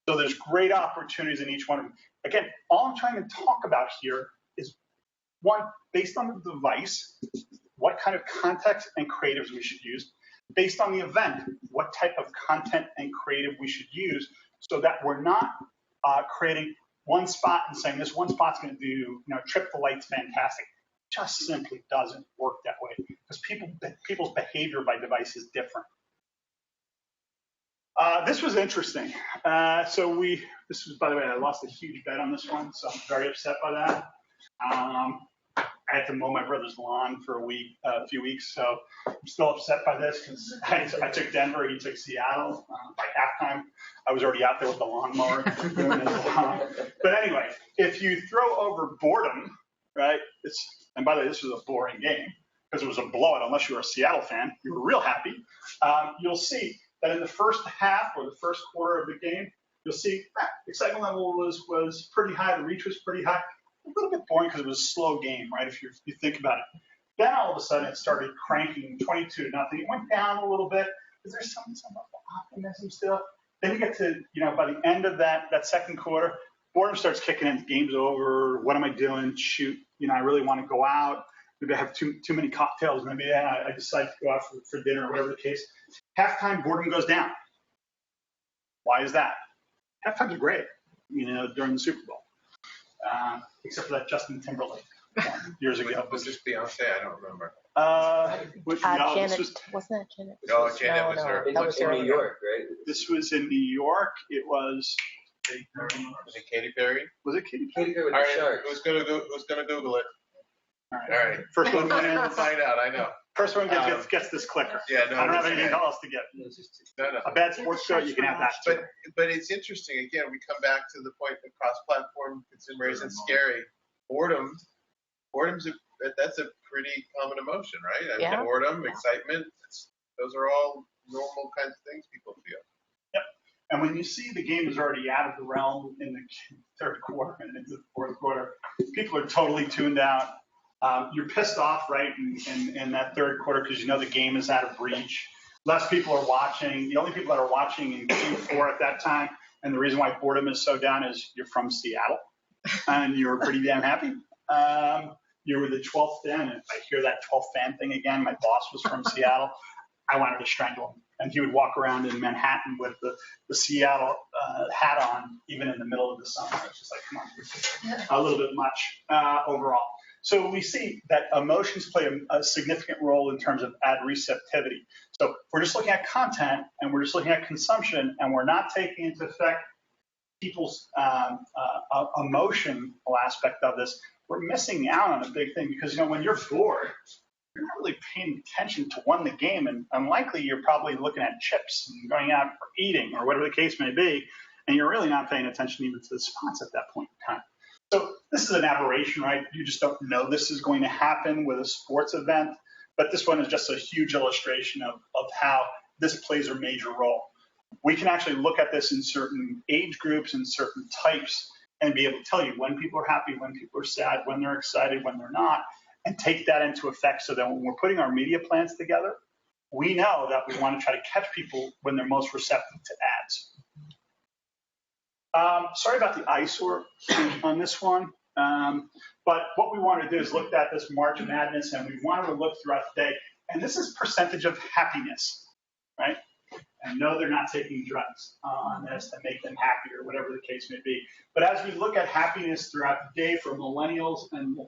[SPEAKER 3] So there's great opportunities in each one of them. Again, all I'm trying to talk about here is, one, based on the device, what kind of context and creatives we should use. Based on the event, what type of content and creative we should use, so that we're not creating one spot and saying this one spot's going to do, trip the lights fantastic. It just simply doesn't work that way, because people's behavior by device is different. This was interesting. This was, by the way, I lost a huge bet on this one, so I'm very upset by that. I had to mow my brother's lawn for a few weeks, so I'm still upset by this, because I took Denver, he took Seattle. By halftime, I was already out there with the lawnmower doing it. But anyway, if you throw over boredom, right? And by the way, this was a boring game because it was a blowout. Unless you were a Seattle fan, you were real happy. You'll see that in the first half or the first quarter of the game, you'll see excitement level was pretty high. The reach was pretty high. A little bit boring because it was a slow game, right? If you think about it. Then all of a sudden it started cranking 22-0. It went down a little bit. Is there some optimism still? Then you get to, by the end of that second quarter, boredom starts kicking in. The game's over. What am I doing? Shoot, I really want to go out. Maybe I have too many cocktails. Maybe I decide to go out for dinner or whatever the case. Halftime, boredom goes down. Why is that? Halftimes are great, during the Super Bowl. Except for that Justin Timberlake years ago.
[SPEAKER 1] Was this Beyonce? I don't remember.
[SPEAKER 7] Janet, wasn't that Janet?
[SPEAKER 1] No, Janet was her.
[SPEAKER 7] That was
[SPEAKER 5] in
[SPEAKER 7] her.
[SPEAKER 5] New York, right?
[SPEAKER 3] This was in New York. It was.
[SPEAKER 1] Was it Katy Perry?
[SPEAKER 3] Was it Katy Perry?
[SPEAKER 5] Katy Perry with
[SPEAKER 1] All
[SPEAKER 5] the
[SPEAKER 1] right,
[SPEAKER 5] shark.
[SPEAKER 1] who's gonna Google it?
[SPEAKER 3] All
[SPEAKER 1] All right.
[SPEAKER 3] First one
[SPEAKER 1] We'll find out. I know.
[SPEAKER 3] First one gets this clicker.
[SPEAKER 1] Yeah, no.
[SPEAKER 3] I don't have anything else to get.
[SPEAKER 1] No.
[SPEAKER 3] A bad sports show, you can have that too.
[SPEAKER 1] But it's interesting. Again, we come back to the point that cross-platform consumerism is scary. Boredom's that's a pretty common emotion, right?
[SPEAKER 7] Yeah.
[SPEAKER 1] Boredom, excitement, those are all normal kinds of things people feel.
[SPEAKER 3] Yep. And when you see the game is already out of the realm in the third quarter and into the fourth quarter, people are totally tuned out. You're pissed off, right, in that third quarter because the game is out of reach. Less people are watching. The only people that are watching in Q4 at that time, and the reason why boredom is so down is you're from Seattle, and you're pretty damn happy. You were the 12th fan, and if I hear that 12th fan thing again, my boss was from Seattle, I wanted to strangle him. And he would walk around in Manhattan with the Seattle hat on, even in the middle of the summer. It's just like, come on, a little bit much overall. So we see that emotions play a significant role in terms of ad receptivity. So if we're just looking at content and we're just looking at consumption and we're not taking into effect people's emotional aspect of this, we're missing out on a big thing because, when you're bored, you're not really paying attention to the game, and unlikely you're probably looking at chips and going out for eating or whatever the case may be, and you're really not paying attention even to the spots at that point in time. So this is an aberration, right? You just don't know this is going to happen with a sports event. but this one is just a huge illustration of how this plays a major role. We can actually look at this in certain age groups and certain types and be able to tell you when people are happy, when people are sad, when they're excited, when they're not, and take that into effect so that when we're putting our media plans together, we know that we want to try to catch people when they're most receptive to ads. Sorry about the eyesore on this one, but what we want to do is look at this March Madness, and we wanted to look throughout the day, and this is percentage of happiness, right? And no, they're not taking drugs on this to make them happy or whatever the case may be. But as we look at happiness throughout the day for millennials and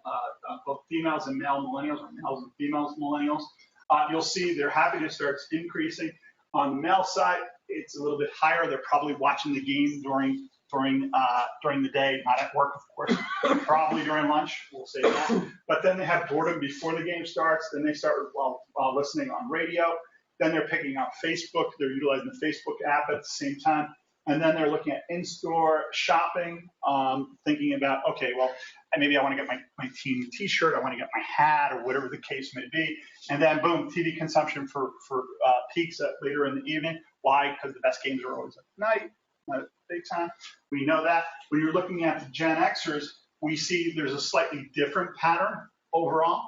[SPEAKER 3] both females and male millennials, or males and females millennials, you'll see their happiness starts increasing. On the male side, it's a little bit higher. They're probably watching the game during the day, not at work, of course, probably during lunch, we'll say that. But then they have boredom before the game starts. Then they start while listening on radio. Then they're picking up Facebook. They're utilizing the Facebook app at the same time. And then they're looking at in-store shopping, thinking about, okay, well, maybe I want to get my team t-shirt. I want to get my hat or whatever the case may be. And then, boom, TV consumption for peaks later in the evening. Why? Because the best games are always at night, not at daytime. We know that. When you're looking at the Gen Xers, we see there's a slightly different pattern overall.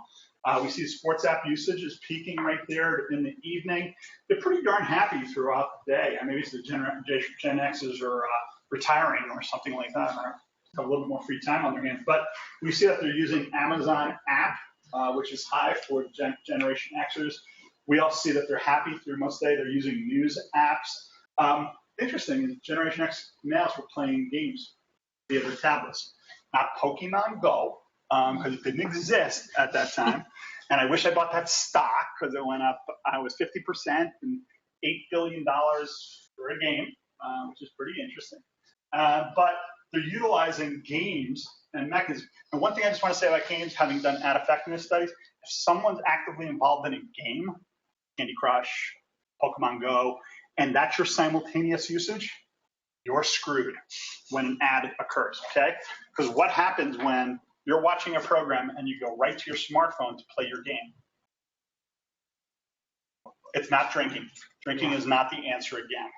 [SPEAKER 3] We see sports app usage is peaking right there in the evening. They're pretty darn happy throughout the day. Maybe it's the Gen X's are retiring or something like that, or have a little bit more free time on their hands. But we see that they're using Amazon app, which is high for Generation Xers. We also see that they're happy through most of the day. They're using news apps. Interesting, Generation X males were playing games via their tablets, not Pokemon Go, because it didn't exist at that time. And I wish I bought that stock because it went up, I was 50% and $8 billion for a game, which is pretty interesting. But they're utilizing games and mechanisms. And one thing I just want to say about games, having done ad effectiveness studies, if someone's actively involved in a game, Candy Crush, Pokemon Go, and that's your simultaneous usage, you're screwed when an ad occurs, okay? Because what happens when you're watching a program and you go right to your smartphone to play your game? It's not drinking. Drinking is not the answer again.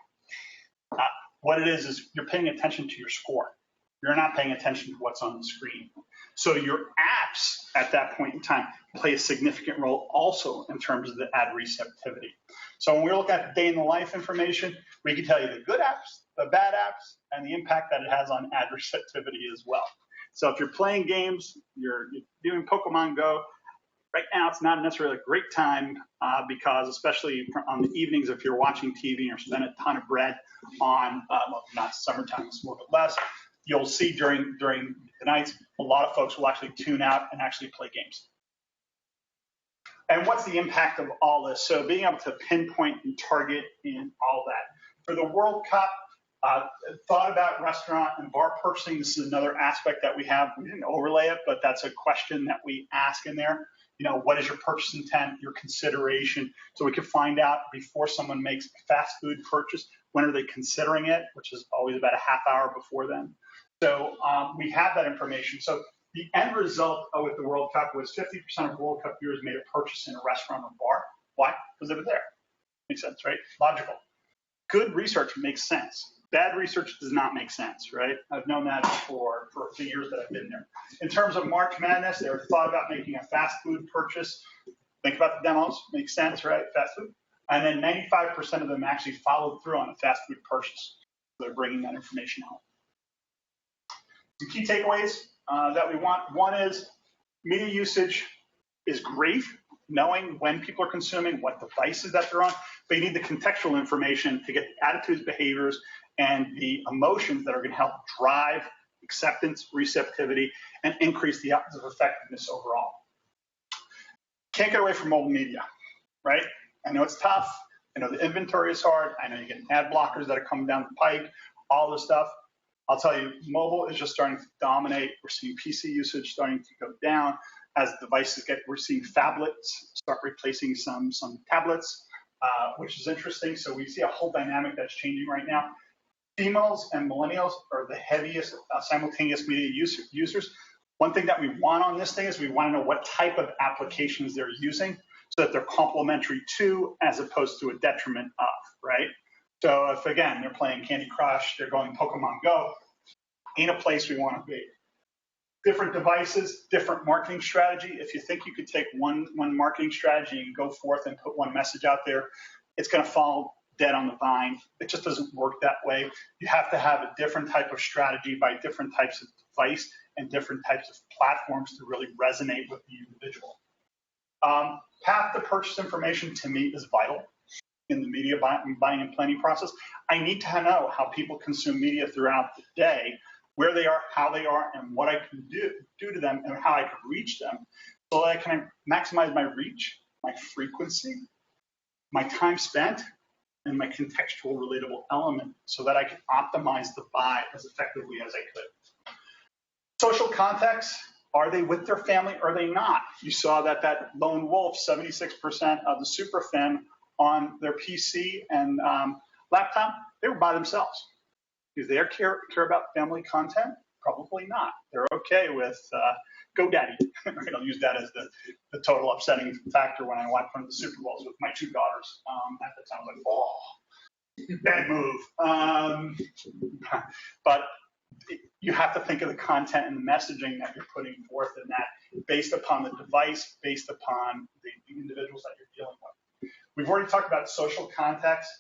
[SPEAKER 3] What it is you're paying attention to your score. You're not paying attention to what's on the screen. So your apps at that point in time play a significant role also in terms of the ad receptivity. So when we look at the day in the life information, we can tell you the good apps, the bad apps, and the impact that it has on ad receptivity as well. So if you're playing games, you're doing Pokemon Go, right now it's not necessarily a great time because especially on the evenings, if you're watching TV and you're spending a ton of bread on, well, not summertime, it's a little bit less, you'll see during the nights, a lot of folks will actually tune out and actually play games. And what's the impact of all this? So being able to pinpoint and target in all that. For the World Cup, thought about restaurant and bar purchasing. This is another aspect that we have. We didn't overlay it, but that's a question that we ask in there. You know, what is your purchase intent, your consideration? So we can find out before someone makes a fast food purchase, when are they considering it, which is always about a half hour before then. So we have that information. So the end result with the World Cup was 50% of World Cup viewers made a purchase in a restaurant or bar. Why? Because they were there. Makes sense, right? Logical. Good research makes sense. Bad research does not make sense, right? I've known that for the years that I've been there. In terms of March Madness, they were thought about making a fast food purchase. Think about the demos, makes sense, right? Fast food. And then 95% of them actually followed through on a fast food purchase. So they're bringing that information out. Some key takeaways that we want. One is media usage is great, knowing when people are consuming, what devices that they're on, but you need the contextual information to get the attitudes, behaviors, and the emotions that are going to help drive acceptance, receptivity, and increase the odds of effectiveness overall. Can't get away from mobile media, right? I know it's tough. I know the inventory is hard. I know you get ad blockers that are coming down the pike, all this stuff. I'll tell you, mobile is just starting to dominate. We're seeing PC usage starting to go down as devices we're seeing phablets start replacing some tablets, which is interesting. So we see a whole dynamic that's changing right now. Females and millennials are the heaviest simultaneous media users. One thing that we want on this thing is we want to know what type of applications they're using. so that they're complementary to as opposed to a detriment of, right? So if, again, they're playing Candy Crush, they're going Pokemon Go, ain't a place we want to be. Different devices, different marketing strategy. If you think you could take one marketing strategy and go forth and put one message out there, it's going to fall dead on the vine. It just doesn't work that way. You have to have a different type of strategy by different types of device and different types of platforms to really resonate with the individual. Path to purchase information to me is vital in the media buying and planning process. I need to know how people consume media throughout the day, where they are, how they are, and what I can do to them and how I can reach them so that I can maximize my reach, my frequency, my time spent, and my contextual relatable element so that I can optimize the buy as effectively as I could. Social context, are they with their family or are they not? You saw that lone wolf, 76% of the Superfan on their PC and laptop, they were by themselves. Do they care about family content? Probably not. They're okay with GoDaddy. I'll use that as the total upsetting factor when I watched one of the Super Bowls with my two daughters. At the time, I was like, oh, bad move. But you have to think of the content and the messaging that you're putting forth in that based upon the device, based upon the individuals that you're dealing with. We've already talked about social context.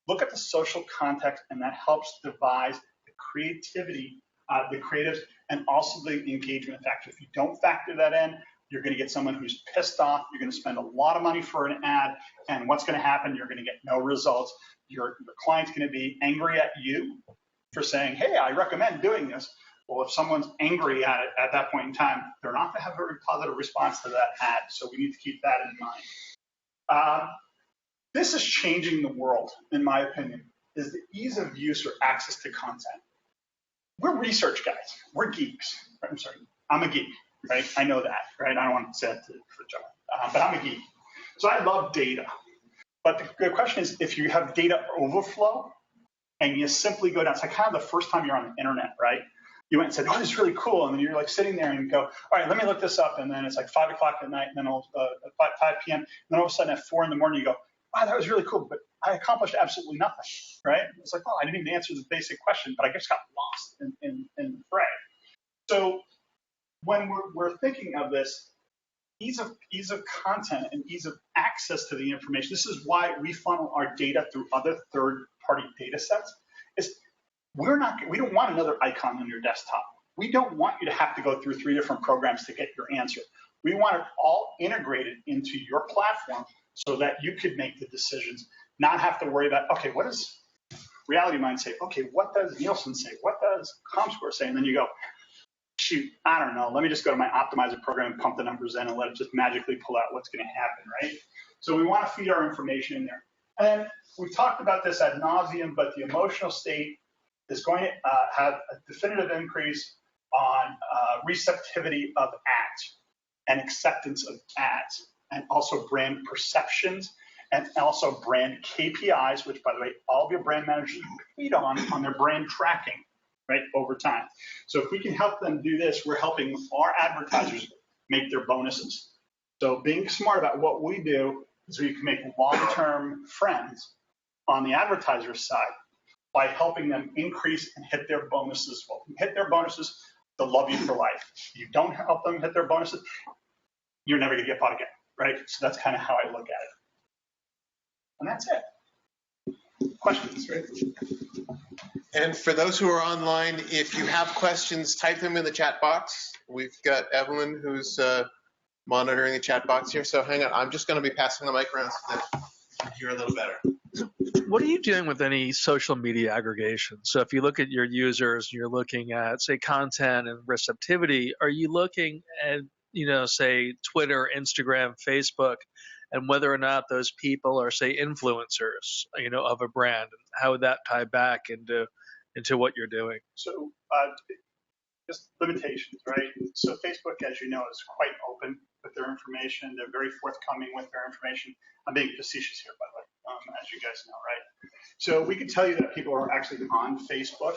[SPEAKER 3] Look at the social context, and that helps devise the creativity, the creatives, and also the engagement factor. If you don't factor that in, you're going to get someone who's pissed off. You're going to spend a lot of money for an ad, and what's going to happen? You're going to get no results. Your client's going to be angry at you for saying, hey, I recommend doing this. Well, if someone's angry at it at that point in time, they're not going to have a very positive response to that ad. So we need to keep that in mind. This is changing the world, in my opinion, is the ease of use or access to content. We're research guys. We're geeks. I'm sorry. I'm a geek, right? I know that, right? I don't want to say that for John, but I'm a geek. So I love data. But the question is, if you have data overflow and you simply go down, it's like kind of the first time you're on the internet, right? You went and said, oh, this is really cool. And then you're like sitting there and you go, all right, let me look this up. And then it's like 5 o'clock at night, and then at 5 p.m. And then all of a sudden at 4 in the morning, you go, wow, that was really cool, but I accomplished absolutely nothing, right? It's like, well, I didn't even answer the basic question, but I just got lost in the fray. So when we're thinking of this, ease of content and ease of access to the information, this is why we funnel our data through other third-party data sets, is we don't want another icon on your desktop. We don't want you to have to go through 3 different programs to get your answer. We want it all integrated into your platform so that you could make the decisions, not have to worry about, okay, what does Reality Mind say? Okay, what does Nielsen say? What does ComScore say? And then you go, shoot, I don't know. Let me just go to my optimizer program and pump the numbers in and let it just magically pull out what's going to happen, right? So we want to feed our information in there. And we've talked about this ad nauseum, but the emotional state is going to have a definitive increase on receptivity of ads and acceptance of ads, and also brand perceptions, and also brand KPIs, which, by the way, all of your brand managers feed on their brand tracking, right, over time. So if we can help them do this, we're helping our advertisers make their bonuses. So being smart about what we do is we can make long-term friends on the advertiser side by helping them increase and hit their bonuses. Well, if you hit their bonuses, they'll love you for life. If you don't help them hit their bonuses, you're never going to get bought again, right? So that's kind of how I look at it. And that's it. Questions, right?
[SPEAKER 1] And for those who are online, if you have questions, type them in the chat box. We've got Evelyn who's monitoring the chat box here. So hang on, I'm just going to be passing the mic around so that you can hear a little better.
[SPEAKER 6] What are you doing with any social media aggregation? So if you look at your users, you're looking at, say, content and receptivity, are you looking at, say, Twitter, Instagram, Facebook, and whether or not those people are, say, influencers, of a brand, and how would that tie back into what you're doing?
[SPEAKER 3] So just limitations, right? So Facebook, as you know, is quite open with their information. They're very forthcoming with their information. I'm being facetious here, by the way, as you guys know, right? So we can tell you that people are actually on Facebook.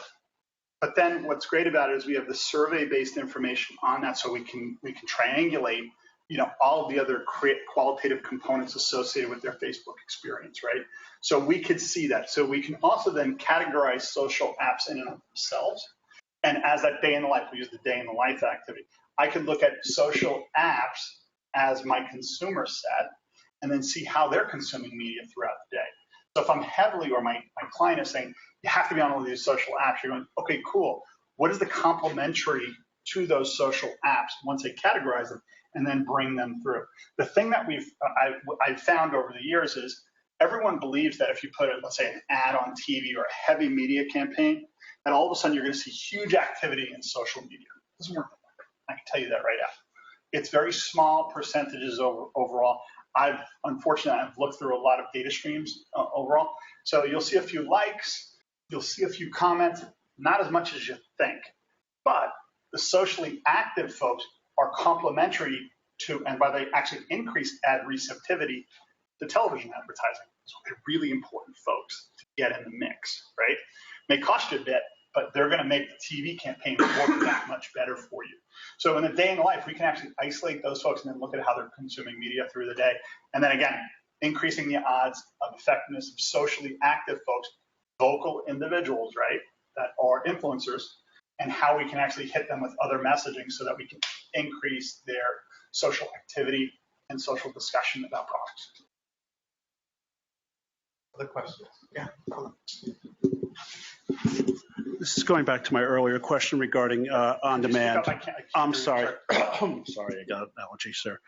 [SPEAKER 3] But then what's great about it is we have the survey-based information on that, so we can triangulate all of the other qualitative components associated with their Facebook experience, right? So we could see that. So we can also then categorize social apps in and of themselves. And as that day in the life, we use the day in the life activity. I could look at social apps as my consumer set and then see how they're consuming media throughout the day. So if I'm heavily, or my client is saying, you have to be on all of these social apps, you're going, okay, cool. What is the complementary to those social apps once they categorize them and then bring them through? The thing that I've found over the years is everyone believes that if you put, let's say, an ad on TV or a heavy media campaign, that all of a sudden you're going to see huge activity in social media. It doesn't work that way. I can tell you that right now. It's very small percentages overall. Unfortunately, I've looked through a lot of data streams overall. So you'll see a few likes, you'll see a few comments, not as much as you think. But the socially active folks are complementary to, and by they actually increase ad receptivity to television advertising. So they're really important folks to get in the mix, right? May cost you a bit, but they're going to make the TV campaign work that much better for you. So in the day in the life, we can actually isolate those folks and then look at how they're consuming media through the day. And then again, increasing the odds of effectiveness of socially active folks, vocal individuals, right, that are influencers, and how we can actually hit them with other messaging so that we can increase their social activity and social discussion about products.
[SPEAKER 1] Other questions? Yeah.
[SPEAKER 8] This is going back to my earlier question regarding on demand. I'm sorry. I'm sorry, I got an allergy, sir.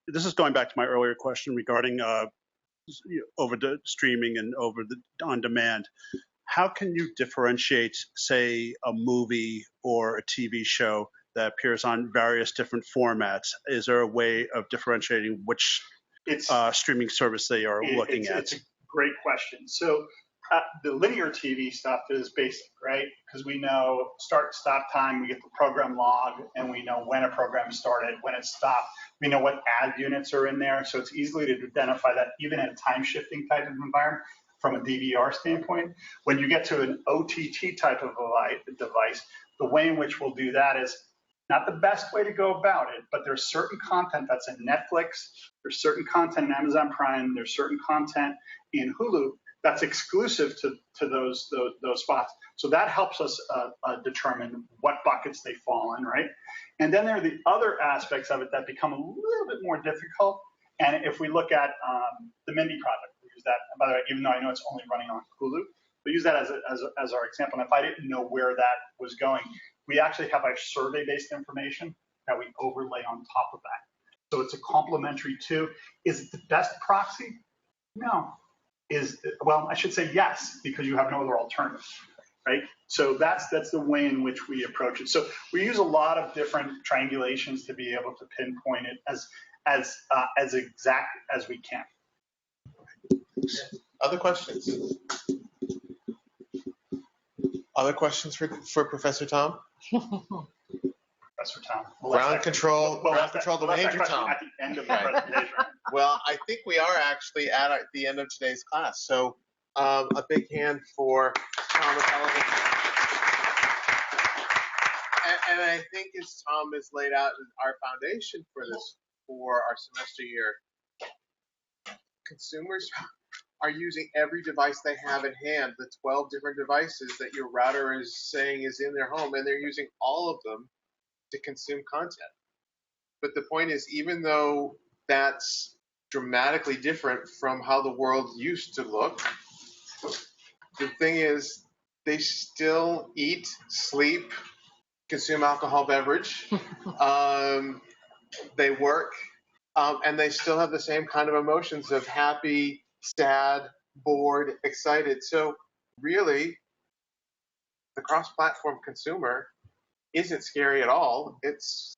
[SPEAKER 8] This is going back to my earlier question regarding over the streaming and over the on demand. How can you differentiate, say, a movie or a TV show that appears on various different formats? Is there a way of differentiating which streaming service they are looking at?
[SPEAKER 3] It's a great question. So the linear TV stuff is basic, right? Because we know start, stop time, we get the program log, and we know when a program started, when it stopped. We know what ad units are in there, so it's easily to identify that even in a time-shifting type of environment from a DVR standpoint. When you get to an OTT type of device, the way in which we'll do that is not the best way to go about it, but there's certain content that's in Netflix, there's certain content in Amazon Prime, there's certain content in Hulu that's exclusive to those spots. So that helps us determine what buckets they fall in, right? And then there are the other aspects of it that become a little bit more difficult. And if we look at the Mindy Project, we use that, by the way, even though I know it's only running on Hulu, we use that as our example. And if I didn't know where that was going, we actually have our survey-based information that we overlay on top of that. So it's a complementary to. Is it the best proxy? No. Well, I should say yes, because you have no other alternative, right? So that's the way in which we approach it. So we use a lot of different triangulations to be able to pinpoint it as exact as we can.
[SPEAKER 1] Other questions? Other questions for Professor Tom?
[SPEAKER 3] Professor Tom.
[SPEAKER 1] Ground control the Major Tom.
[SPEAKER 3] At the end of the presentation.
[SPEAKER 1] Well, I think we are actually at the end of today's class. So a big hand for Tom. And I think as Tom has laid out our foundation for our semester year, consumers are using every device they have in hand, the 12 different devices that your router is saying is in their home, and they're using all of them to consume content. But the point is, even though that's dramatically different from how the world used to look, the thing is, they still eat, sleep, consume alcohol beverage, they work, and they still have the same kind of emotions of happy, sad, bored, excited. So really, the cross-platform consumer isn't scary at all. It's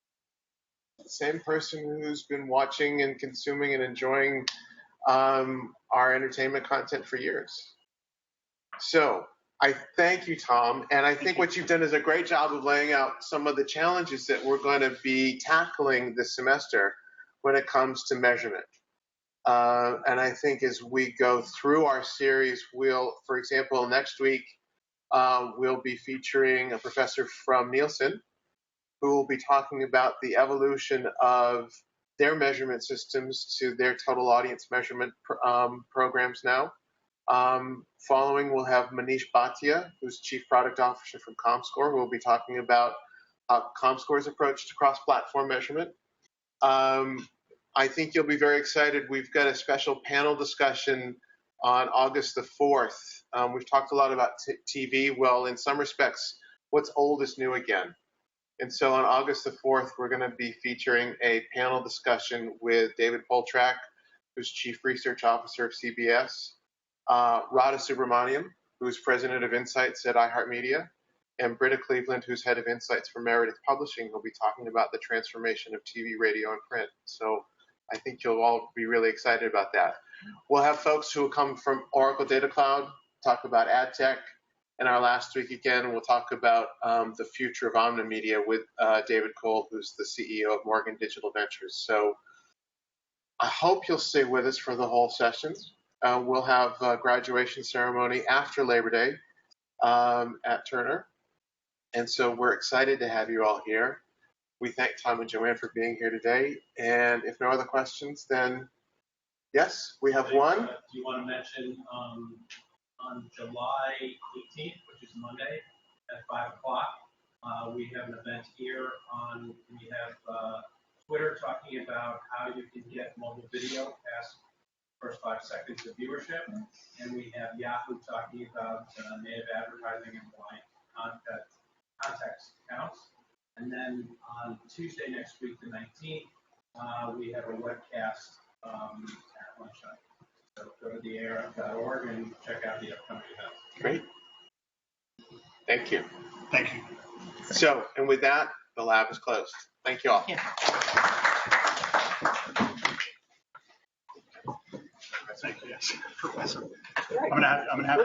[SPEAKER 1] the same person who's been watching and consuming and enjoying our entertainment content for years. So I thank you, Tom, and I think what you've done is a great job of laying out some of the challenges that we're going to be tackling this semester when it comes to measurement. And I think as we go through our series, we'll, for example, next week, we'll be featuring a professor from Nielsen who will be talking about the evolution of their measurement systems to their total audience measurement programs now. Following, we'll have Manish Bhatia, who's Chief Product Officer from Comscore, who will be talking about Comscore's approach to cross-platform measurement. I think you'll be very excited. We've got a special panel discussion on August the 4th. We've talked a lot about TV. Well, in some respects, what's old is new again. And so on August the 4th, we're going to be featuring a panel discussion with David Poltrak, who's Chief Research Officer of CBS, Radha Subramaniam, who's President of Insights at iHeartMedia, and Britta Cleveland, who's Head of Insights for Meredith Publishing, who'll be talking about the transformation of TV, radio, and print. So I think you'll all be really excited about that. We'll have folks who will come from Oracle Data Cloud, talk about ad tech. And our last week again, we'll talk about the future of Omnimedia with David Cole, who's the CEO of Morgan Digital Ventures. So I hope you'll stay with us for the whole session. We'll have a graduation ceremony after Labor Day at Turner. And so we're excited to have you all here. We thank Tom and Joanne for being here today. And if no other questions, then yes, we have one.
[SPEAKER 9] Do you want to mention on July 18th, which is Monday at 5 o'clock, we have an event here we have Twitter talking about how you can get mobile video past the first 5 seconds of viewership. And we have Yahoo talking about native advertising and blind context counts. And then on Tuesday next week, the 19th, we have a webcast at lunchtime. So go to the ARF.org and check out the upcoming events.
[SPEAKER 1] Great. Thank you.
[SPEAKER 3] Thank you.
[SPEAKER 1] So, and with that, the lab is closed. Thank you all.
[SPEAKER 7] Yeah.
[SPEAKER 3] Thank you. Yes, Professor. I'm gonna have